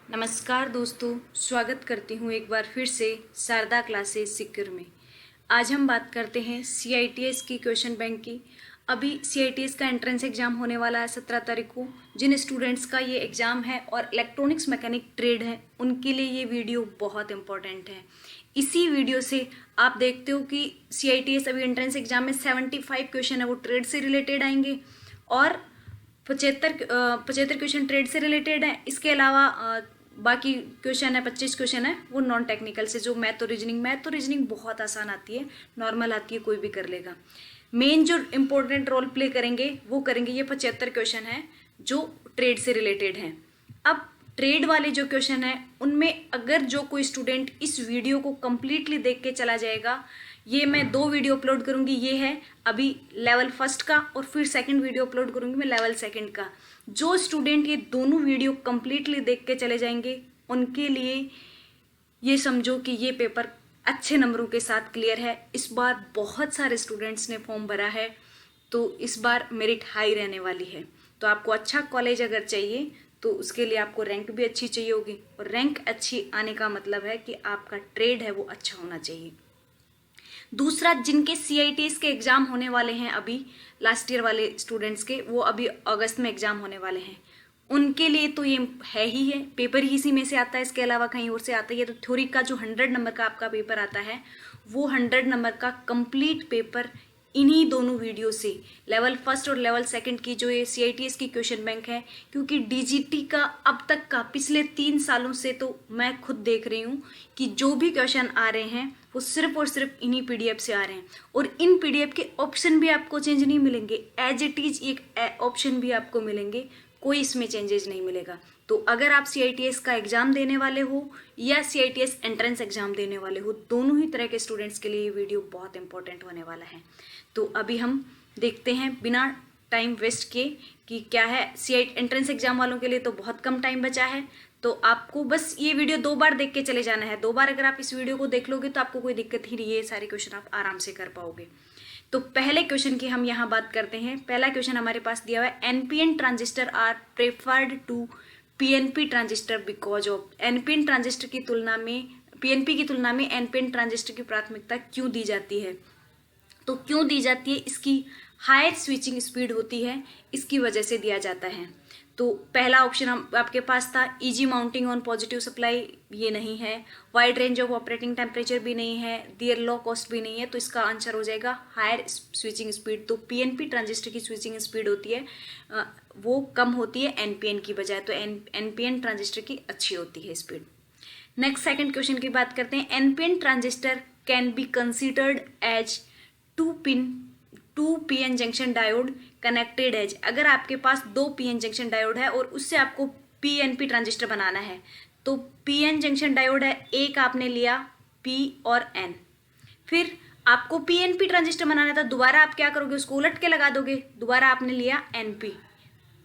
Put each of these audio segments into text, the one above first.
नमस्कार दोस्तों, स्वागत करती हूँ एक बार फिर से शारदा क्लासेस सिक्किर में। आज हम बात करते हैं सीआईटीएस की क्वेश्चन बैंक की। अभी सीआईटीएस का एंट्रेंस एग्जाम होने वाला है 17 तारीख को। जिन स्टूडेंट्स का ये एग्ज़ाम है और इलेक्ट्रॉनिक्स मैकेनिक ट्रेड है, उनके लिए ये वीडियो बहुत इंपॉर्टेंट है। इसी वीडियो से आप देखते हो कि सीआईटीएस अभी एंट्रेंस एग्जाम में 75 क्वेश्चन है वो ट्रेड से रिलेटेड आएंगे और 75 क्वेश्चन ट्रेड से रिलेटेड है। इसके अलावा बाकी क्वेश्चन है 25 क्वेश्चन है वो नॉन टेक्निकल से, जो मैथ और रीजनिंग बहुत आसान आती है, नॉर्मल आती है, कोई भी कर लेगा। मेन जो इम्पोर्टेंट रोल प्ले करेंगे वो करेंगे ये 75 क्वेश्चन है जो ट्रेड से रिलेटेड हैं। अब ट्रेड वाले जो क्वेश्चन है उनमें अगर जो कोई स्टूडेंट इस वीडियो को कंप्लीटली देख के चला जाएगा, ये मैं 2 वीडियो अपलोड करूंगी, ये है अभी लेवल फर्स्ट का और फिर सेकंड वीडियो अपलोड करूंगी मैं लेवल सेकंड का। जो स्टूडेंट ये दोनों वीडियो कंप्लीटली देख के चले जाएंगे उनके लिए ये समझो कि ये पेपर अच्छे नंबरों के साथ क्लियर है। इस बार बहुत सारे स्टूडेंट्स ने फॉर्म भरा है तो इस बार मेरिट हाई रहने वाली है। तो आपको अच्छा कॉलेज अगर चाहिए तो उसके लिए आपको रैंक भी अच्छी चाहिए होगी, और रैंक अच्छी आने का मतलब है कि आपका ट्रेड है वो अच्छा होना चाहिए। दूसरा, जिनके सीआईटीएस के एग्जाम होने वाले हैं अभी लास्ट ईयर वाले स्टूडेंट्स के, वो अभी अगस्त में एग्जाम होने वाले हैं, उनके लिए तो ये है ही है, पेपर ही इसी में से आता है, इसके अलावा कहीं और से आता है। तो थ्योरी का जो 100 नंबर का आपका पेपर आता है वो 100 नंबर का कंप्लीट पेपर इन्हीं दोनों वीडियो से, लेवल फर्स्ट और लेवल सेकंड की जो ये सीआईटीएस की क्वेश्चन बैंक है, क्योंकि डीजीटी का अब तक का पिछले 3 सालों से तो मैं खुद देख रही हूँ कि जो भी क्वेश्चन आ रहे हैं वो सिर्फ और सिर्फ इन्हीं पीडीएफ से आ रहे हैं, और इन पीडीएफ के ऑप्शन भी आपको चेंज नहीं मिलेंगे, एज इट इज एक ऑप्शन भी आपको मिलेंगे, कोई इसमें चेंजेस नहीं मिलेगा। तो अगर आप सीआईटीएस का एग्जाम देने वाले हो या सीआईटीएस एंट्रेंस एग्जाम देने वाले हो, दोनों ही तरह के स्टूडेंट्स के लिए ये वीडियो बहुत इंपॉर्टेंट होने वाला है। तो अभी हम देखते हैं बिना टाइम वेस्ट किए कि क्या है। सीआई एंट्रेंस एग्जाम वालों के लिए तो बहुत कम टाइम बचा है, तो आपको बस ये वीडियो 2 बार देख के चले जाना है। 2 बार अगर आप इस वीडियो को देख लोगे तो आपको कोई दिक्कत ही नहीं है, ये सारे क्वेश्चन आप आराम से कर पाओगे। तो पहले क्वेश्चन की हम यहाँ बात करते हैं। पहला क्वेश्चन हमारे पास दिया हुआ है, NPN transistor are preferred to PNP transistor because of. NPN transistor की तुलना में पीएनपी की तुलना में एनपीएन ट्रांजिस्टर की प्राथमिकता क्यों दी जाती है? तो क्यों दी जाती है? इसकी हायर स्विचिंग स्पीड होती है, इसकी वजह से दिया जाता है। तो पहला ऑप्शन हम आपके पास था, easy mounting on positive supply, ये नहीं है। Wide range of operating temperature भी नहीं है। देयर लो कॉस्ट भी नहीं है। तो इसका आंसर हो जाएगा हायर स्विचिंग स्पीड। तो पीएनपी ट्रांजिस्टर की स्विचिंग स्पीड होती है वो कम होती है एनपीएन की बजाय, तो एनपीएन ट्रांजिस्टर की अच्छी होती है स्पीड। नेक्स्ट सेकंड क्वेश्चन की बात करते हैं, NPN transistor can be considered as 2 PN junction diode connected as. अगर आपके पास 2 पीएन जंक्शन डायोड है और उससे आपको पीएनपी ट्रांजिस्टर बनाना है, तो पीएन जंक्शन डायोड है, एक आपने लिया पी और एन, फिर आपको पीएनपी ट्रांजिस्टर बनाना था, दोबारा आप क्या करोगे, उसको उलट के लगा दोगे। दोबारा आपने लिया एनपी,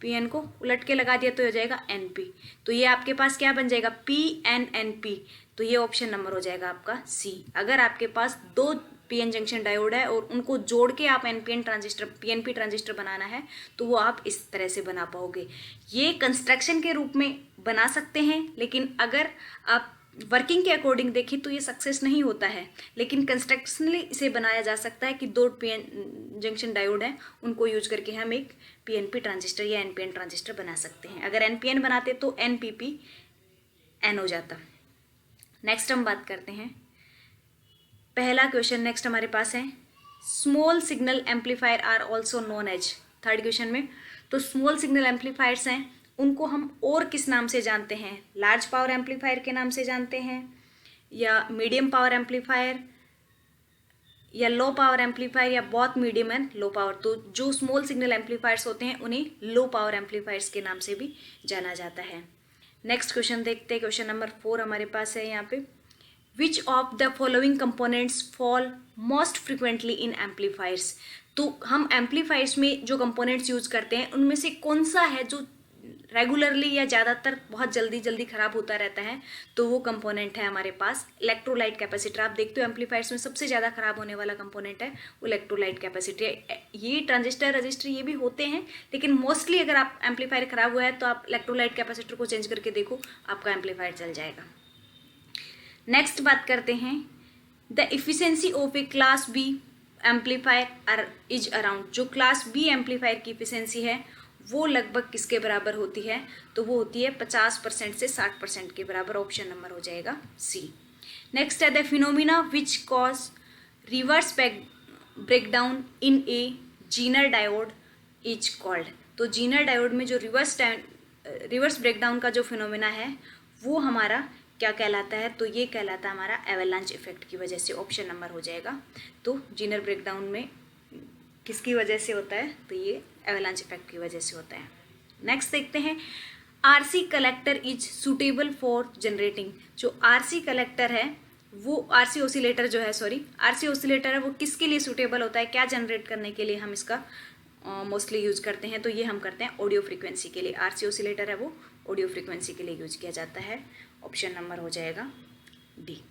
पीएन को उलट के लगा दिया तो हो जाएगा एनपी। तो ये आपके पास क्या बन जाएगा, पीएनएनपी। तो ये ऑप्शन नंबर हो जाएगा आपका सी। अगर आपके पास 2 पीएन जंक्शन डायोड है और उनको जोड़ के आप पीएनपी ट्रांजिस्टर बनाना है, तो वो आप इस तरह से बना पाओगे। ये कंस्ट्रक्शन के रूप में बना सकते हैं, लेकिन अगर आप वर्किंग के अकॉर्डिंग देखें तो ये सक्सेस नहीं होता है, लेकिन कंस्ट्रक्शनली इसे बनाया जा सकता है कि 2 पीएन जंक्शन डायोड है, उनको यूज करके हम एक पीएनपी ट्रांजिस्टर या एनपीएन ट्रांजिस्टर बना सकते हैं। अगर एनपीएन बनाते तो एनपीपी एन हो जाता। नेक्स्ट हम बात करते हैं पहला क्वेश्चन। नेक्स्ट हमारे पास है, small signal amplifier are also known as. Third question में, तो स्मॉल सिग्नल एम्पलीफायर्स हैं, उनको हम और किस नाम से जानते हैं? लार्ज पावर एम्पलीफायर के नाम से जानते हैं, या मीडियम पावर एम्पलीफायर, या लो पावर एम्पलीफायर, या बहुत मीडियम एंड लो पावर। तो जो स्मॉल सिग्नल एम्पलीफायर्स होते हैं उन्हें लो पावर एम्पलीफायर्स के नाम से भी जाना जाता है। नेक्स्ट क्वेश्चन देखते हैं। क्वेश्चन नंबर 4 हमारे पास है यहाँ पे, Which of the following components fall most frequently in amplifiers? तो हम एम्पलीफायर्स में जो कंपोनेंट्स यूज करते हैं उनमें से कौन सा है जो रेगुलरली या ज़्यादातर बहुत जल्दी जल्दी ख़राब होता रहता है, तो वो कंपोनेंट है हमारे पास इलेक्ट्रोलाइट कैपेसिटर। आप देखते हो एम्पलीफायर्स में सबसे ज़्यादा ख़राब होने वाला कंपोनेंट है वो इलेक्ट्रोलाइट कैपेसिटर। ये ट्रांजिस्टर रजिस्टर ये भी होते हैं, लेकिन मोस्टली अगर आप एम्पलीफायर ख़राब हुआ है तो आप इलेक्ट्रोलाइट कैपेसिटर को चेंज करके देखो, आपका एम्पलीफायर चल जाएगा। नेक्स्ट बात करते हैं, the efficiency of a class B amplifier is around. जो क्लास बी एम्पलीफायर की इफिशिएंसी है वो लगभग किसके बराबर होती है, तो वो होती है 50% से 60% के बराबर। ऑप्शन नंबर हो जाएगा सी। नेक्स्ट है the phenomena which cause reverse breakdown in A Zener diode is called. तो जीनर डायोड में जो रिवर्स ब्रेकडाउन का जो फिनोमिना है वो हमारा क्या कहलाता है, तो ये कहलाता है हमारा एवलांच इफेक्ट की वजह से। ऑप्शन नंबर हो जाएगा। तो जीनर ब्रेकडाउन में किसकी वजह से होता है, तो ये एवलांच इफेक्ट की वजह से होता है। नेक्स्ट देखते हैं, RC collector is suitable for generating. जो आरसी कलेक्टर है वो आरसी ऑसिलेटर जो है, आरसी ऑसिलेटर है वो किसके लिए सूटेबल होता है, क्या जनरेट करने के लिए हम इसका मोस्टली यूज करते हैं, तो ये हम करते हैं ऑडियो फ्रीक्वेंसी के लिए। आरसी ऑसिलेटर है वो ऑडियो फ्रीक्वेंसी के लिए यूज किया जाता है। ऑप्शन नंबर हो जाएगा डी।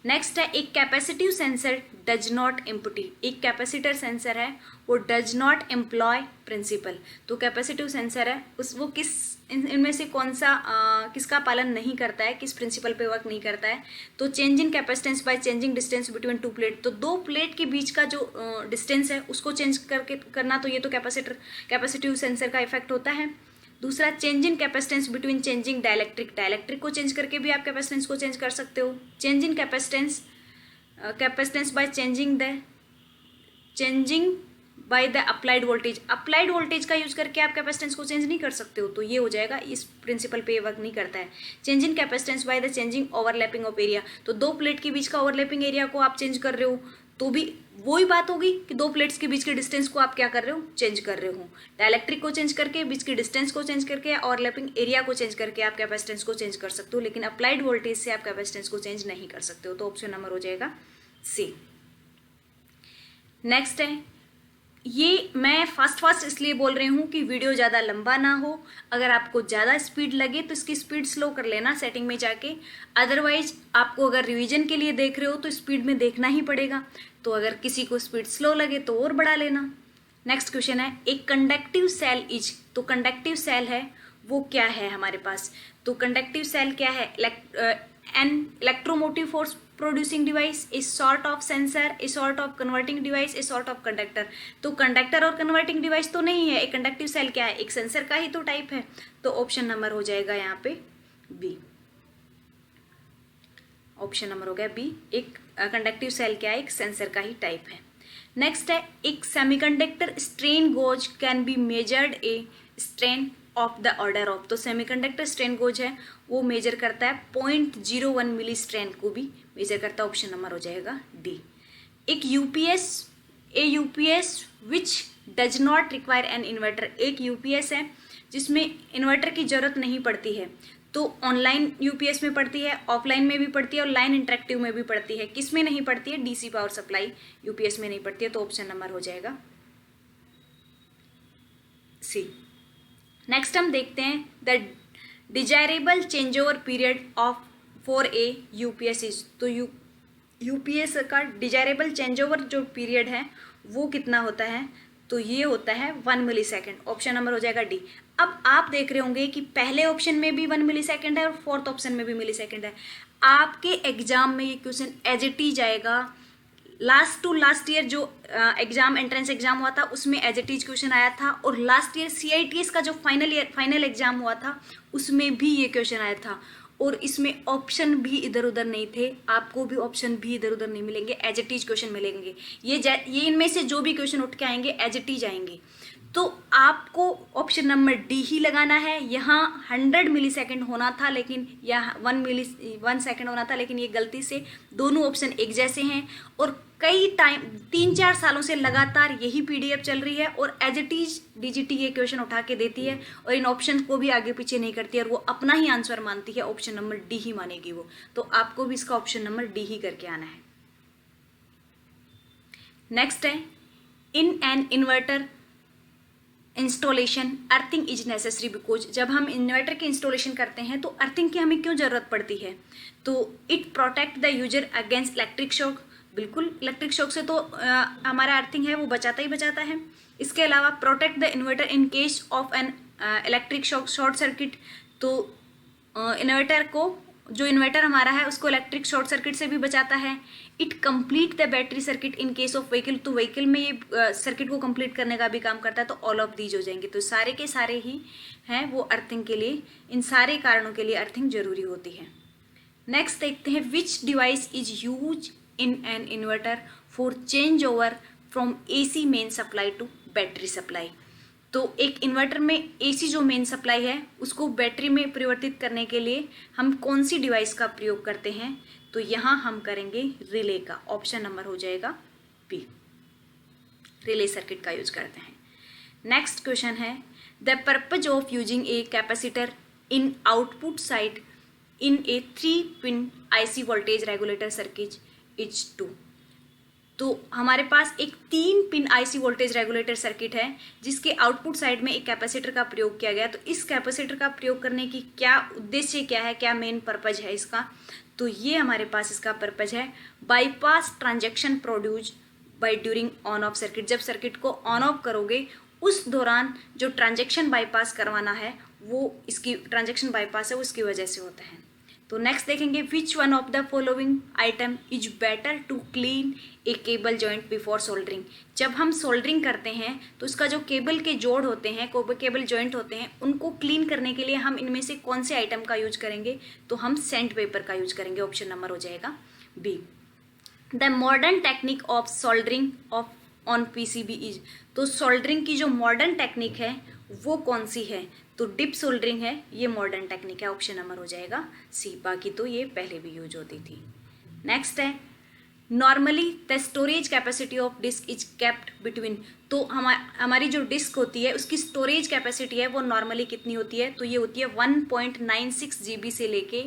नेक्स्ट है, एक capacitive sensor does not empty. एक कैपेसिटर सेंसर है वो डज नॉट एम्प्लॉय प्रिंसिपल। तो कैपेसिटिव सेंसर है वो किस इनमें से कौन सा किसका पालन नहीं करता है, किस प्रिंसिपल पे वर्क नहीं करता है, तो changing capacitance by changing distance between two plate. तो दो प्लेट के बीच का जो डिस्टेंस है उसको चेंज करके करना, तो ये तो कैपेसिटिव सेंसर का इफेक्ट होता है। दूसरा, change in capacitance between changing dielectric को चेंज करके भी आप कैपेसिटेंस को चेंज कर सकते हो। Change in capacitance by changing by the applied voltage का यूज करके आप कैपेसिटेंस को चेंज नहीं कर सकते हो, तो ये हो जाएगा, इस प्रिंसिपल पे वर्क नहीं करता है। Change in capacitance by the changing overlapping of area. तो दो प्लेट के बीच का ओवरलैपिंग एरिया को आप चेंज कर रहे हो, तो भी वही बात होगी कि दो प्लेट्स के बीच के डिस्टेंस को आप क्या कर रहे हो, चेंज कर रहे हो। डायलेक्ट्रिक को चेंज करके, बीच के डिस्टेंस को चेंज करके, ओवरलैपिंग एरिया को चेंज करके आप कैपेसिटेंस को चेंज कर सकते हो, लेकिन अप्लाइड वोल्टेज से आप कैपेसिटेंस को चेंज नहीं कर सकते हो। तो ऑप्शन नंबर हो जाएगा सी। नेक्स्ट है, ये मैं फास्ट इसलिए बोल रही हूँ कि वीडियो ज़्यादा लंबा ना हो। अगर आपको ज़्यादा स्पीड लगे तो इसकी स्पीड स्लो कर लेना सेटिंग में जाके, अदरवाइज आपको अगर रिवीजन के लिए देख रहे हो तो स्पीड में देखना ही पड़ेगा। तो अगर किसी को स्पीड स्लो लगे तो और बढ़ा लेना। नेक्स्ट क्वेश्चन है, एक कंडक्टिव सेल इज। तो कंडक्टिव सेल है वो क्या है हमारे पास, तो कंडक्टिव सेल क्या है, an electromotive force producing device, a sort of sensor, a sort of converting device, a sort of conductor. तो कंडक्टर और कन्वर्टिंग डिवाइस तो नहीं है, एक कंडक्टिव सेल क्या है, एक सेंसर का ही तो टाइप है। तो ऑप्शन नंबर हो जाएगा यहाँ पे बी। ऑप्शन नंबर हो गया बी, एक कंडक्टिव सेल क्या है, एक सेंसर का ही टाइप है। नेक्स्ट है, एक semiconductor strain goes can be measured a strain of the order of. तो सेमीकंडक्टर स्ट्रेन गोज है वो मेजर करता है 0.01 मिली स्ट्रेन को भी मेजर करता है। ऑप्शन नंबर हो जाएगा डी। एक UPS which does not require an inverter. एक यूपीएस है जिसमें इन्वर्टर की जरूरत नहीं पड़ती है। तो ऑनलाइन यूपीएस में पड़ती है, ऑफलाइन में भी पड़ती है और लाइन इंटरेक्टिव में भी पड़ती है। किस में नहीं पड़ती है, डीसी पावर सप्लाई यूपीएस में नहीं पड़ती है। तो ऑप्शन नंबर हो जाएगा सी। नेक्स्ट हम देखते हैं, the desirable change over period of for a UPS is. तो यूपीएस का डिजायरेबल चेंज ओवर जो पीरियड है वो कितना होता है, तो ये होता है 1 मिली सेकेंड। ऑप्शन नंबर हो जाएगा डी। अब आप देख रहे होंगे कि पहले ऑप्शन में भी 1 मिली सेकेंड है और फोर्थ ऑप्शन में भी मिली सेकेंड है। आपके एग्जाम में ये क्वेश्चन एज इट इज आएगा। लास्ट ईयर जो एग्जाम एंट्रेंस एग्जाम हुआ था उसमें एज इट इज क्वेश्चन आया था, और लास्ट ईयर सीआईटीएस का जो फाइनल एग्जाम हुआ था उसमें भी ये क्वेश्चन आया था, और इसमें ऑप्शन भी इधर उधर नहीं थे। आपको भी ऑप्शन भी इधर उधर नहीं मिलेंगे, एज इट इज क्वेश्चन मिलेंगे। ये इनमें से जो भी क्वेश्चन उठ के आएंगे एज इट इज आएंगे। तो आपको ऑप्शन नंबर डी ही लगाना है। यहाँ 100 मिली सेकेंड होना था, लेकिन यहाँ 1 सेकेंड होना था, लेकिन ये गलती से दोनों ऑप्शन एक जैसे हैं। और कई टाइम 3-4 सालों से लगातार यही पीडीएफ चल रही है, और एज इट इज डीजीटी ये क्वेश्चन उठा के देती है और इन ऑप्शन को भी आगे पीछे नहीं करती है, और वो अपना ही आंसर मानती है। ऑप्शन नंबर डी ही मानेगी वो। तो आपको भी इसका ऑप्शन नंबर डी ही करके आना है। नेक्स्ट है, इन an inverter installation earthing is necessary because जब हम इन्वर्टर की इंस्टॉलेशन करते हैं तो अर्थिंग की हमें क्यों ज़रूरत पड़ती है? तो it protect the user against electric shock, बिल्कुल इलेक्ट्रिक शॉक से तो हमारा अर्थिंग है वो बचाता ही बचाता है। इसके अलावा protect the inverter in case of an electric shock short circuit, तो इन्वर्टर को, जो इन्वर्टर हमारा है उसको इलेक्ट्रिक शॉर्ट सर्किट से भी बचाता है। It complete the battery circuit in case of vehicle, तो व्हीकल में ये सर्किट को कंप्लीट करने का भी काम करता है। तो ऑल ऑफ दीज हो जाएंगे, तो सारे के सारे ही हैं वो अर्थिंग के लिए, इन सारे कारणों के लिए अर्थिंग जरूरी होती है। नेक्स्ट देखते हैं which device is use in an inverter for change over from AC main supply to battery supply. तो एक इन्वर्टर में AC जो मेन सप्लाई है उसको बैटरी में परिवर्तित करने के लिए हम कौन सी डिवाइस का प्रयोग करते हैं? तो यहाँ हम करेंगे रिले का, ऑप्शन नंबर हो जाएगा बी, रिले सर्किट का यूज करते हैं। नेक्स्ट क्वेश्चन है the purpose of using a capacitor in output side in a 3-पिन IC voltage regulator circuit is to. तो हमारे पास एक 3-पिन IC वोल्टेज रेगुलेटर सर्किट है जिसके आउटपुट साइड में एक कैपेसिटर का प्रयोग किया गया। तो इस कैपेसिटर का प्रयोग करने की क्या उद्देश्य क्या है, क्या मेन पर्पज है इसका? तो ये हमारे पास इसका पर्पज है bypass transaction produce by during on off circuit. जब सर्किट को ऑन ऑफ करोगे उस दौरान जो ट्रांजैक्शन बाईपास करवाना है वो इसकी ट्रांजैक्शन बाईपास है उसकी वजह से होता है। तो नेक्स्ट देखेंगे which one of the following item is better to clean a cable joint before soldering. जब हम सोल्डरिंग करते हैं तो उसका जो केबल के जोड़ होते हैं, केबल जॉइंट होते हैं, उनको क्लीन करने के लिए हम इनमें से कौन से आइटम का यूज करेंगे? तो हम सैंड पेपर का यूज करेंगे, ऑप्शन नंबर हो जाएगा B. The modern technique of soldering of on PCB is. तो सोल्डरिंग की जो मॉडर्न टेक्निक है वो कौन सी है? तो डिप सोल्डरिंग है, ये मॉडर्न टेक्निक है, ऑप्शन नंबर हो जाएगा सी, बाकी तो ये पहले भी यूज होती थी। नेक्स्ट है normally the storage capacity of disk is kept between. तो हमारी जो डिस्क होती है उसकी स्टोरेज कैपेसिटी है वो नॉर्मली कितनी होती है? तो ये होती है 1.96 GB से लेके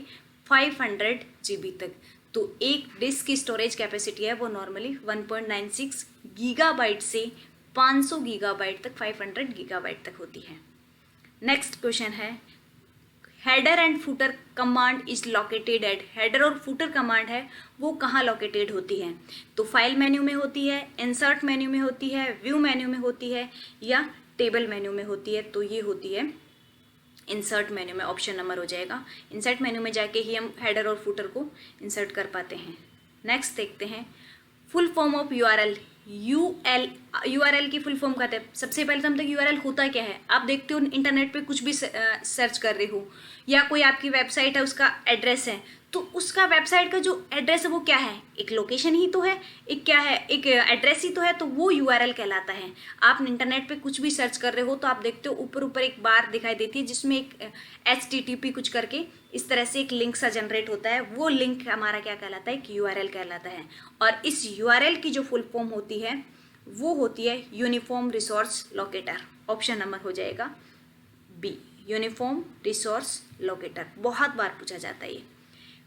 500 GB तक। तो एक डिस्क की स्टोरेज कैपेसिटी है वो नॉर्मली 1.96 गीगाबाइट से 500 गीगाबाइट तक, 500 गीगाबाइट तक होती है। नेक्स्ट क्वेश्चन है header and footer command is located at. Header और फुटर कमांड है वो कहाँ लोकेटेड होती है? तो फाइल मेन्यू में होती है, इंसर्ट मेन्यू में होती है, व्यू मेन्यू में होती है या टेबल मेन्यू में होती है? तो ये होती है इंसर्ट मेन्यू में, ऑप्शन नंबर हो जाएगा। इंसर्ट मेन्यू में जाके ही हम हेडर और फुटर को इंसर्ट कर पाते हैं। नेक्स्ट देखते हैं full form of URL। URL की फुल फॉर्म कहते हैं। सबसे पहले तो हम तक URL होता क्या है? आप देखते हो इंटरनेट पे कुछ भी सर्च कर रहे हो या कोई आपकी वेबसाइट है उसका एड्रेस है, तो उसका वेबसाइट का जो एड्रेस है वो क्या है? एक लोकेशन ही तो है, एक क्या है, एक एड्रेस ही तो है, तो वो URL कहलाता है। आप इंटरनेट पे कुछ भी सर्च कर रहे हो तो आप देखते हो ऊपर ऊपर एक बार दिखाई देती है जिसमें एक HTTP कुछ करके इस तरह से एक लिंक सा जनरेट होता है, वो लिंक हमारा क्या कहलाता है? एक URL कहलाता है। और इस URL की जो फुल फॉर्म होती है वो होती है uniform resource locator, option number हो जाएगा बी, यूनिफॉर्म रिसोर्स लोकेटर। बहुत बार पूछा जाता है ये।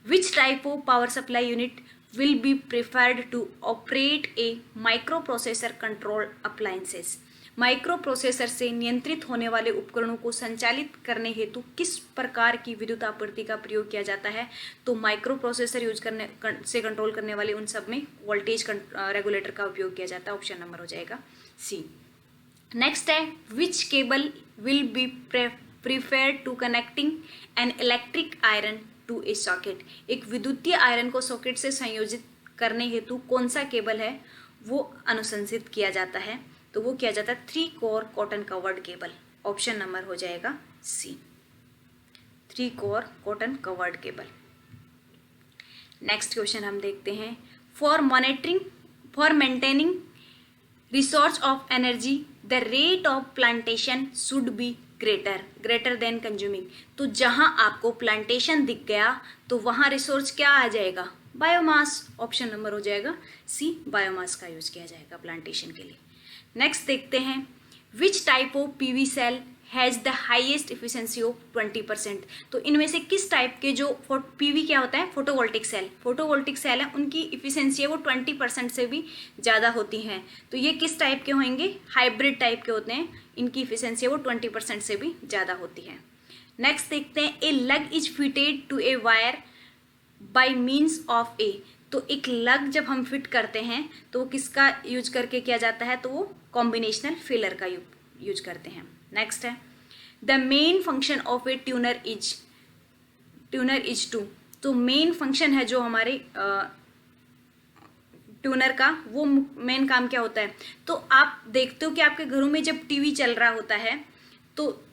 Which type of power supply unit will be preferred to operate a micro processor control appliances. Micro processor से नियंत्रित होने वाले उपकरणों को संचालित करने हेतु किस प्रकार की विद्युत आपूर्ति का प्रयोग किया जाता है? तो माइक्रो प्रोसेसर यूज करने से कंट्रोल करने वाले उन सब में वोल्टेज रेगुलेटर का उपयोग किया जाता है, ऑप्शन नंबर हो जाएगा सी। नेक्स्ट है which cable will be preferred to connecting an electric iron to a socket. एक विद्युतीय आयरन को सॉकेट से संयोजित करने हेतु कौन सा केबल है वो अनुशंसित किया जाता है? तो वो किया जाता है 3 core cotton covered cable, option number हो जाएगा सी, 3 core cotton covered cable. Next question हम देखते हैं for maintaining resource of energy the rate of plantation should be greater than consuming. तो जहां आपको प्लांटेशन दिख गया तो वहां रिसोर्स क्या आ जाएगा? बायोमास, ऑप्शन नंबर हो जाएगा सी, बायोमास का यूज किया जाएगा प्लांटेशन के लिए। नेक्स्ट देखते हैं which type of PV cell has the highest efficiency of 20%। तो इनमें से किस टाइप के जो PV क्या होता है? फोटोवोल्टिक सेल है, उनकी इफिशिएंसी है वो 20% से भी ज़्यादा होती हैं। तो ये किस टाइप के होंगे? हाइब्रिड टाइप के होते हैं, इनकी इफिशियंसी है वो 20% से भी ज़्यादा होती है। नेक्स्ट देखते हैं, a lug is fitted to a wire by means of a. तो एक लग जब हम फिट करते हैं तो वो किसका यूज करके किया जाता है, तो वो कॉम्बिनेशनल फिलर का यूज करते हैं। नेक्स्ट है, the main function of a tuner is to. तो मेन फंक्शन है जो हमारे ट्यूनर का, वो मेन काम क्या होता है। तो आप देखते हो कि आपके घरों में जब टीवी चल रहा होता है, तो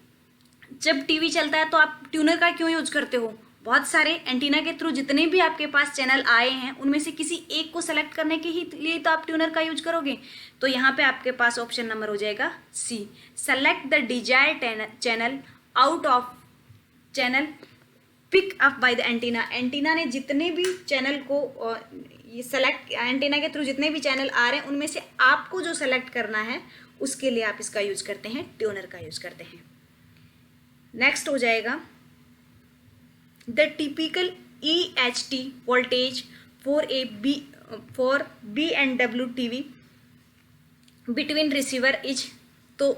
जब टीवी चलता है तो आप ट्यूनर का क्यों यूज करते हो, बहुत सारे एंटीना के थ्रू जितने भी आपके पास चैनल आए हैं उनमें से किसी एक को सेलेक्ट करने के ही लिए तो आप ट्यूनर का यूज करोगे। तो यहाँ पे आपके पास ऑप्शन नंबर हो जाएगा C, select the desired channel out of channel pick up by the antenna. Antenna ने जितने भी चैनल को ये सेलेक्ट, एंटीना के थ्रू जितने भी चैनल आ रहे हैं उनमें से आपको जो सेलेक्ट करना है उसके लिए आप इसका यूज करते हैं, ट्यूनर का यूज करते हैं। नेक्स्ट हो जाएगा, the typical EHT voltage for B&W TV between receiver is. तो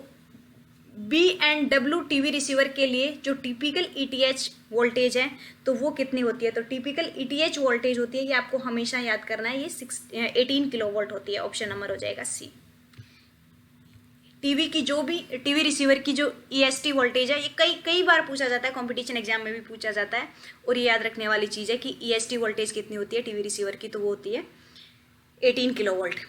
B&W TV रिसीवर के लिए जो टिपिकल ETH वोल्टेज है तो वो कितनी होती है। तो टिपिकल ETH वोल्टेज होती है, ये आपको हमेशा याद करना है, ये 18 किलोवोल्ट होती है। ऑप्शन नंबर हो जाएगा सी। टीवी की जो भी टीवी रिसीवर की जो EST वोल्टेज है, ये कई बार पूछा जाता है, कंपटीशन एग्जाम में भी पूछा जाता है, और ये याद रखने वाली चीज़ है कि EST वोल्टेज कितनी होती है टीवी रिसीवर की, तो वो होती है 18 kilovolt.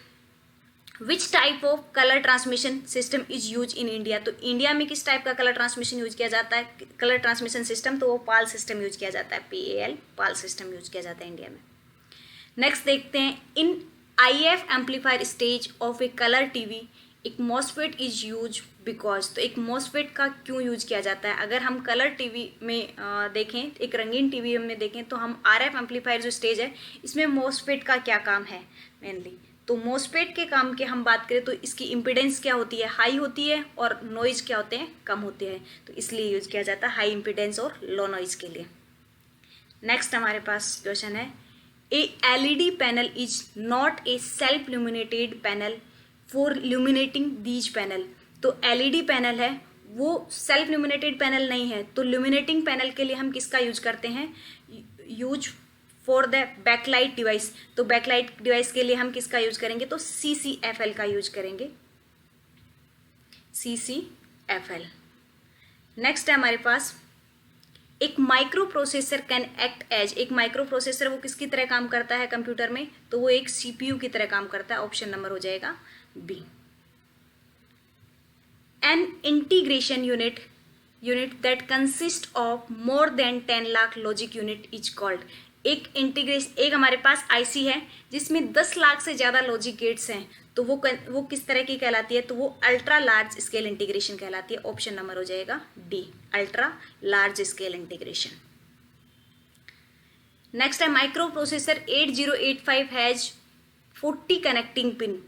Which type of colour transmission system is use in India. तो इंडिया में किस टाइप का कलर ट्रांसमिशन यूज किया जाता है, कलर ट्रांसमिशन सिस्टम, तो वो पाल सिस्टम यूज किया जाता है, PAL पाल सिस्टम यूज किया जाता है इंडिया में। नेक्स्ट देखते हैं, इन IF amplifier stage of A colour TV एक मॉसफेट इज यूज बिकॉज। तो एक मॉसफेट का क्यों यूज किया जाता है। अगर हम कलर टीवी में देखें, एक रंगीन टीवी में देखें, तो हम RF एम्पलीफायर जो स्टेज है इसमें मॉसफेट का क्या काम है मेनली। तो मॉसफेट के काम की हम बात करें तो इसकी इम्पिडेंस क्या होती है, हाई होती है, और नॉइज क्या होते हैं, कम होते हैं, तो इसलिए यूज किया जाता है हाई इम्पिडेंस और लो नॉइज के लिए। नेक्स्ट हमारे पास क्वेश्चन है, a LED panel is not a self luminated panel for luminating these panel. तो LED पैनल है वो सेल्फ ल्यूमिनेटेड पैनल नहीं है, तो ल्यूमिनेटिंग पैनल के लिए हम किसका यूज करते हैं, use for the backlight device. तो बैकलाइट डिवाइस के लिए हम किसका यूज करेंगे, तो CCFL का यूज करेंगे, CCFL। नेक्स्ट है हमारे पास, एक micro processor can act as. एक माइक्रो प्रोसेसर वो किसकी तरह काम करता है कंप्यूटर में, तो वो एक CPU की तरह काम करता है। ऑप्शन नंबर हो जाएगा B। An integration unit that consist of more than 10 lakh logic unit is called. एक हमारे पास IC है जिसमें 10 लाख से ज़्यादा लॉजिक गेट्स हैं, तो वो किस तरह की कहलाती है, तो वो अल्ट्रा लार्ज स्केल इंटीग्रेशन कहलाती है। ऑप्शन नंबर हो जाएगा D, ultra large scale integration. Next है, micro processor 8085 has 40 connecting pin.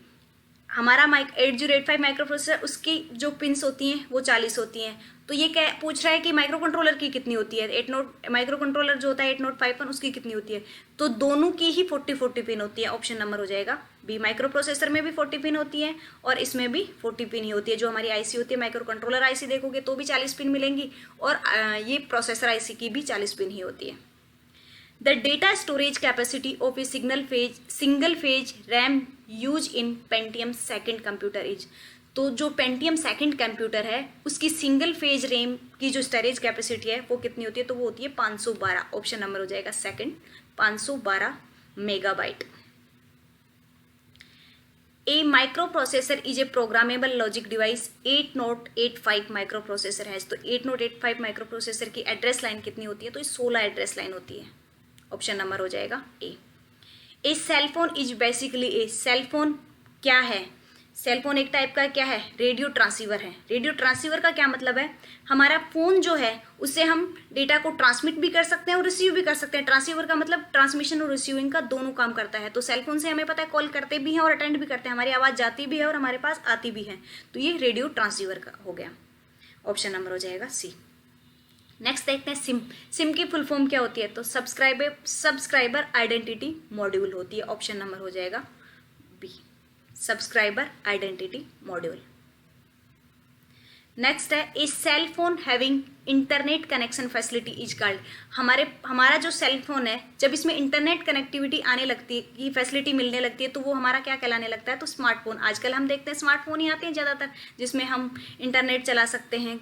हमारा 8085 माइक्रो प्रोसेसर, उसकी जो पिन्स होती हैं वो 40 होती हैं। तो ये क्या पूछ रहा है कि माइक्रो कंट्रोलर की कितनी होती है, माइक्रो कंट्रोलर जो होता है 8051 उसकी कितनी होती है, तो दोनों की ही 40 पिन होती है। ऑप्शन नंबर हो जाएगा B। माइक्रो प्रोसेसर में भी 40 पिन होती है और इसमें भी 40 पिन ही होती है। जो हमारी IC होती है, माइक्रो कंट्रोलर IC देखोगे तो भी 40 पिन मिलेंगी, और ये प्रोसेसर IC की भी 40 पिन ही होती है। The data storage capacity of a single phase RAM use in Pentium second computer is. तो जो पेंटियम सेकेंड कंप्यूटर है उसकी सिंगल फेज रैम की जो स्टोरेज कैपेसिटी है वो कितनी होती है, तो वो होती है 512। ऑप्शन नंबर हो जाएगा second, 512 megabyte. A micro processor is a programmable logic device 8085 micro processor है। तो 8085 माइक्रो प्रोसेसर की एड्रेस लाइन कितनी होती है, तो ये 16 एड्रेस लाइन होती है। ऑप्शन नंबर हो जाएगा a cellphone is basically a. Cellphone क्या है, सेलफोन एक टाइप का क्या है, रेडियो ट्रांसीवर है। रेडियो ट्रांसीवर का क्या मतलब है, हमारा फोन जो है उससे हम डेटा को ट्रांसमिट भी कर सकते हैं और रिसीव भी कर सकते हैं। ट्रांसीवर का मतलब ट्रांसमिशन और रिसीविंग का दोनों काम करता है। तो सेलफोन से हमें पता है कॉल करते भी हैं और अटेंड भी करते हैं, हमारी आवाज़ जाती भी है और हमारे पास आती भी है, तो ये रेडियो ट्रांसीवर का हो गया। ऑप्शन नंबर हो जाएगा सी। नेक्स्ट देखते हैं सिम की फुल फॉर्म क्या होती है, तो सब्सक्राइबर आइडेंटिटी मॉड्यूल होती है। ऑप्शन नंबर हो जाएगा B, subscriber identity module. Next है a cell phone having internet connection facility is called. हमारा जो सेल फोन है जब इसमें इंटरनेट कनेक्टिविटी आने लगती है, की फैसिलिटी मिलने लगती है, तो वो हमारा क्या कहलाने लगता है? तो स्मार्टफोन। आजकल हम देखते हैं स्मार्टफोन ही आते हैं ज़्यादातर, जिसमें हम इंटरनेट चला सकते हैं।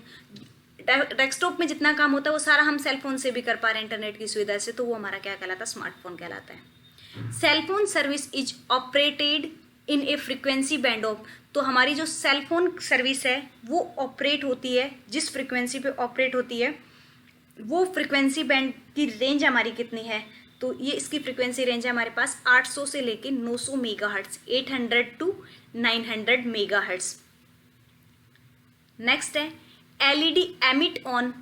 डेस्कटॉप में जितना काम होता है वो सारा हम सेल फोन से भी कर पा रहे हैं इंटरनेट की सुविधा से, तो वो हमारा क्या कहलाता है? स्मार्टफोन कहलाता है। Cell phone service is operated in a frequency band of, तो हमारी जो सेल फोन सर्विस है वो ऑपरेट होती है, जिस फ्रिक्वेंसी पे ऑपरेट होती है वो फ्रिक्वेंसी बैंड की रेंज हमारी कितनी है? तो ये इसकी फ्रिक्वेंसी रेंज है हमारे पास 800 से लेके 900 मेगाहर्ट्ज, 800 टू 900 मेगाहर्ट्ज। नेक्स्ट है LED emit on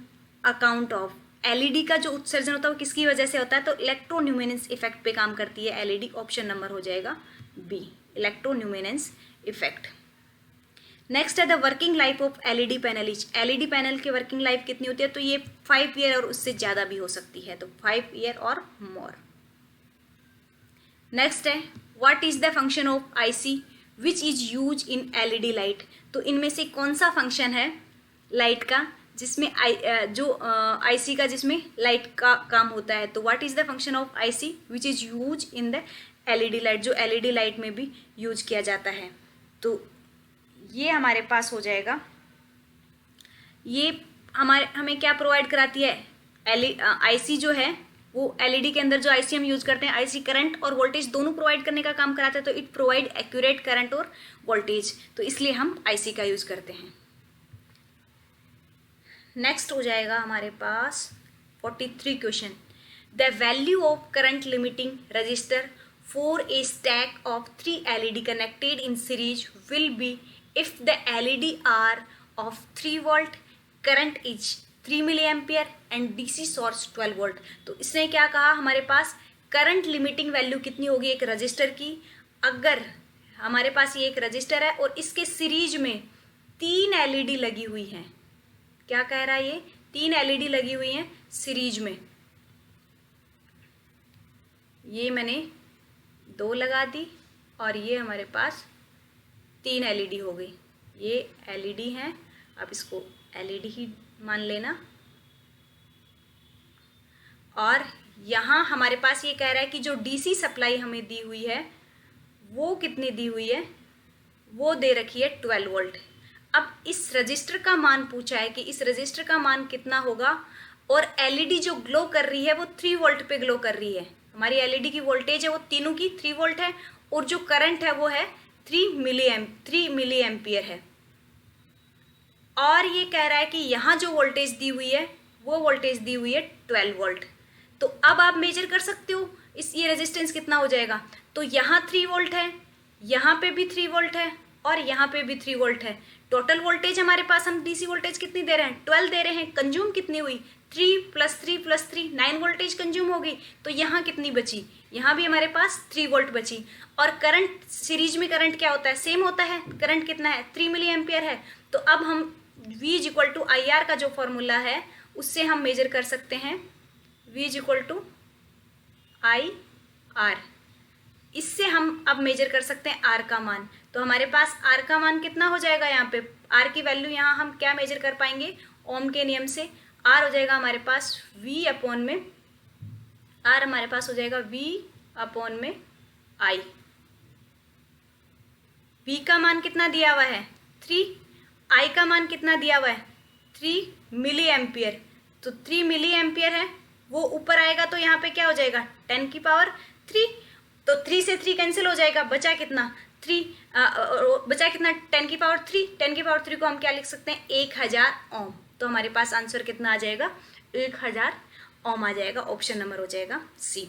account of. LED का जो उत्सर्जन होता है वो किसकी वजह से होता है? तो इलेक्ट्रोन्यूमिनेंस इफेक्ट पे काम करती है एलईडी। ऑप्शन नंबर हो जाएगा बी, इलेक्ट्रोन्यूमिनेंस इफेक्ट। नेक्स्ट है the working life of LED panel is. LED panel की वर्किंग लाइफ कितनी होती है? तो ये 5 ईयर और उससे ज़्यादा भी हो सकती है, तो 5 ईयर और मोर। नेक्स्ट है what is the function of IC which is use in LED light. तो इनमें से कौन सा फंक्शन है लाइट का जिसमें आईसी का जिसमें लाइट का काम होता है? तो what is the function of IC which is use in the LED light, जो एलईडी लाइट में भी यूज किया जाता है। तो ये हमारे पास हो जाएगा, ये हमें क्या प्रोवाइड कराती है? आईसी जो है वो एलईडी के अंदर जो आईसी हम यूज करते हैं, आईसी करंट और वोल्टेज दोनों प्रोवाइड करने का काम कराता है, तो इट प्रोवाइड एक्यूरेट करंट और वोल्टेज, तो इसलिए हम आईसी का यूज करते हैं। नेक्स्ट हो जाएगा हमारे पास 43 question. The value of current limiting register for a stack of 3 LED connected in series will be if the LED are of 3 volt, current is 3 milli ampere and DC source 12 volt. तो इसने क्या कहा? हमारे पास current limiting value कितनी होगी एक register की? अगर हमारे पास ये एक रजिस्टर है और इसके सीरीज में 3 एलईडी लगी हुई हैं, क्या कह रहा है ये? 3 एलईडी लगी हुई हैं सीरीज में। ये मैंने 2 लगा दी और ये हमारे पास 3 एलईडी हो गई। ये एलईडी हैं, आप इसको एलईडी ही मान लेना। और यहाँ हमारे पास ये कह रहा है कि जो डीसी सप्लाई हमें दी हुई है वो कितनी दी हुई है? वो दे रखी है 12 वोल्ट। अब इस रजिस्टर का मान पूछा है कि इस रजिस्टर का मान कितना होगा, और एलईडी जो ग्लो कर रही है वो 3 वोल्ट पे ग्लो कर रही है। हमारी एलईडी की वोल्टेज है वो तीनों की 3 वोल्ट है, और जो करंट है वो है 3 मिली एम्पियर है। और ये कह रहा है कि यहाँ जो वोल्टेज दी हुई है वो वोल्टेज दी हुई है 12 वोल्ट। तो अब आप मेजर कर सकते हो ये रेजिस्टेंस कितना हो जाएगा। तो यहाँ 3 वोल्ट है, यहाँ पे भी 3 वोल्ट है और यहाँ पे भी 3 वोल्ट है। टोटल वोल्टेज हमारे पास, हम डीसी वोल्टेज कितनी दे रहे हैं? 12 दे रहे हैं। कंज्यूम कितनी हुई? 3 + 3 + 3 9 वोल्टेज कंज्यूम हो गई। तो यहाँ कितनी बची? यहाँ भी हमारे पास 3 वोल्ट बची। और करंट सीरीज में करंट क्या होता है? सेम होता है। करंट कितना है? 3 मिली एम्पियर है। तो अब हम V = IR का जो फॉर्मूला है उससे हम मेजर कर सकते हैं। V = IR, इससे हम अब मेजर कर सकते हैं R का मान। तो हमारे पास R का मान कितना हो जाएगा? यहाँ पे R की वैल्यू यहाँ हम क्या मेजर कर पाएंगे? ओम के नियम से R हो जाएगा हमारे पास R हमारे पास हो जाएगा V/I। V का मान कितना दिया हुआ है? 3। I का मान कितना दिया हुआ है? 3 मिली एम्पियर। तो 3 मिली एम्पियर है, वो ऊपर आएगा तो यहाँ पे क्या हो जाएगा? 10⁻3। तो 3 से 3 कैंसिल हो जाएगा, बचा कितना? 3 बचा कितना? 10⁻3। 10⁻3 को हम क्या लिख सकते हैं? 1000 ओम। तो हमारे पास आंसर कितना आ जाएगा? 1000 ओम आ जाएगा। ऑप्शन नंबर हो जाएगा C।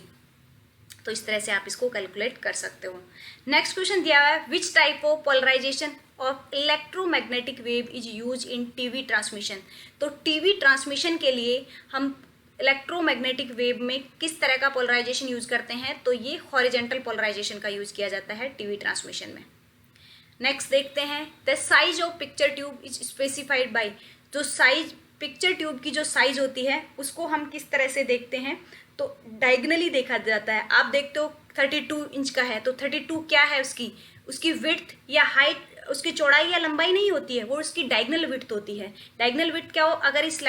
तो इस तरह से आप इसको कैलकुलेट कर सकते हो। नेक्स्ट क्वेश्चन दिया हुआ है which type of polarization of electromagnetic wave is use in TV transmission. तो टीवी ट्रांसमिशन के लिए हम इलेक्ट्रोमैग्नेटिक वेव में किस तरह का पोलराइजेशन यूज करते हैं? तो ये हॉरिजेंटल पोलराइजेशन का यूज किया जाता है टीवी ट्रांसमिशन में। नेक्स्ट देखते हैं the size of picture tube is specified by. जो साइज पिक्चर ट्यूब की जो साइज होती है उसको हम किस तरह से देखते हैं? तो डायगनली देखा जाता है। आप देखते हो 32 इंच का है, तो 32 क्या है उसकी विड्थ या हाइट उसकी चौड़ाई या लंबाई नहीं होती है, वो उसकी डायगनल विड्थ होती है। डायगनल विड्थ क्या हो, अगर इस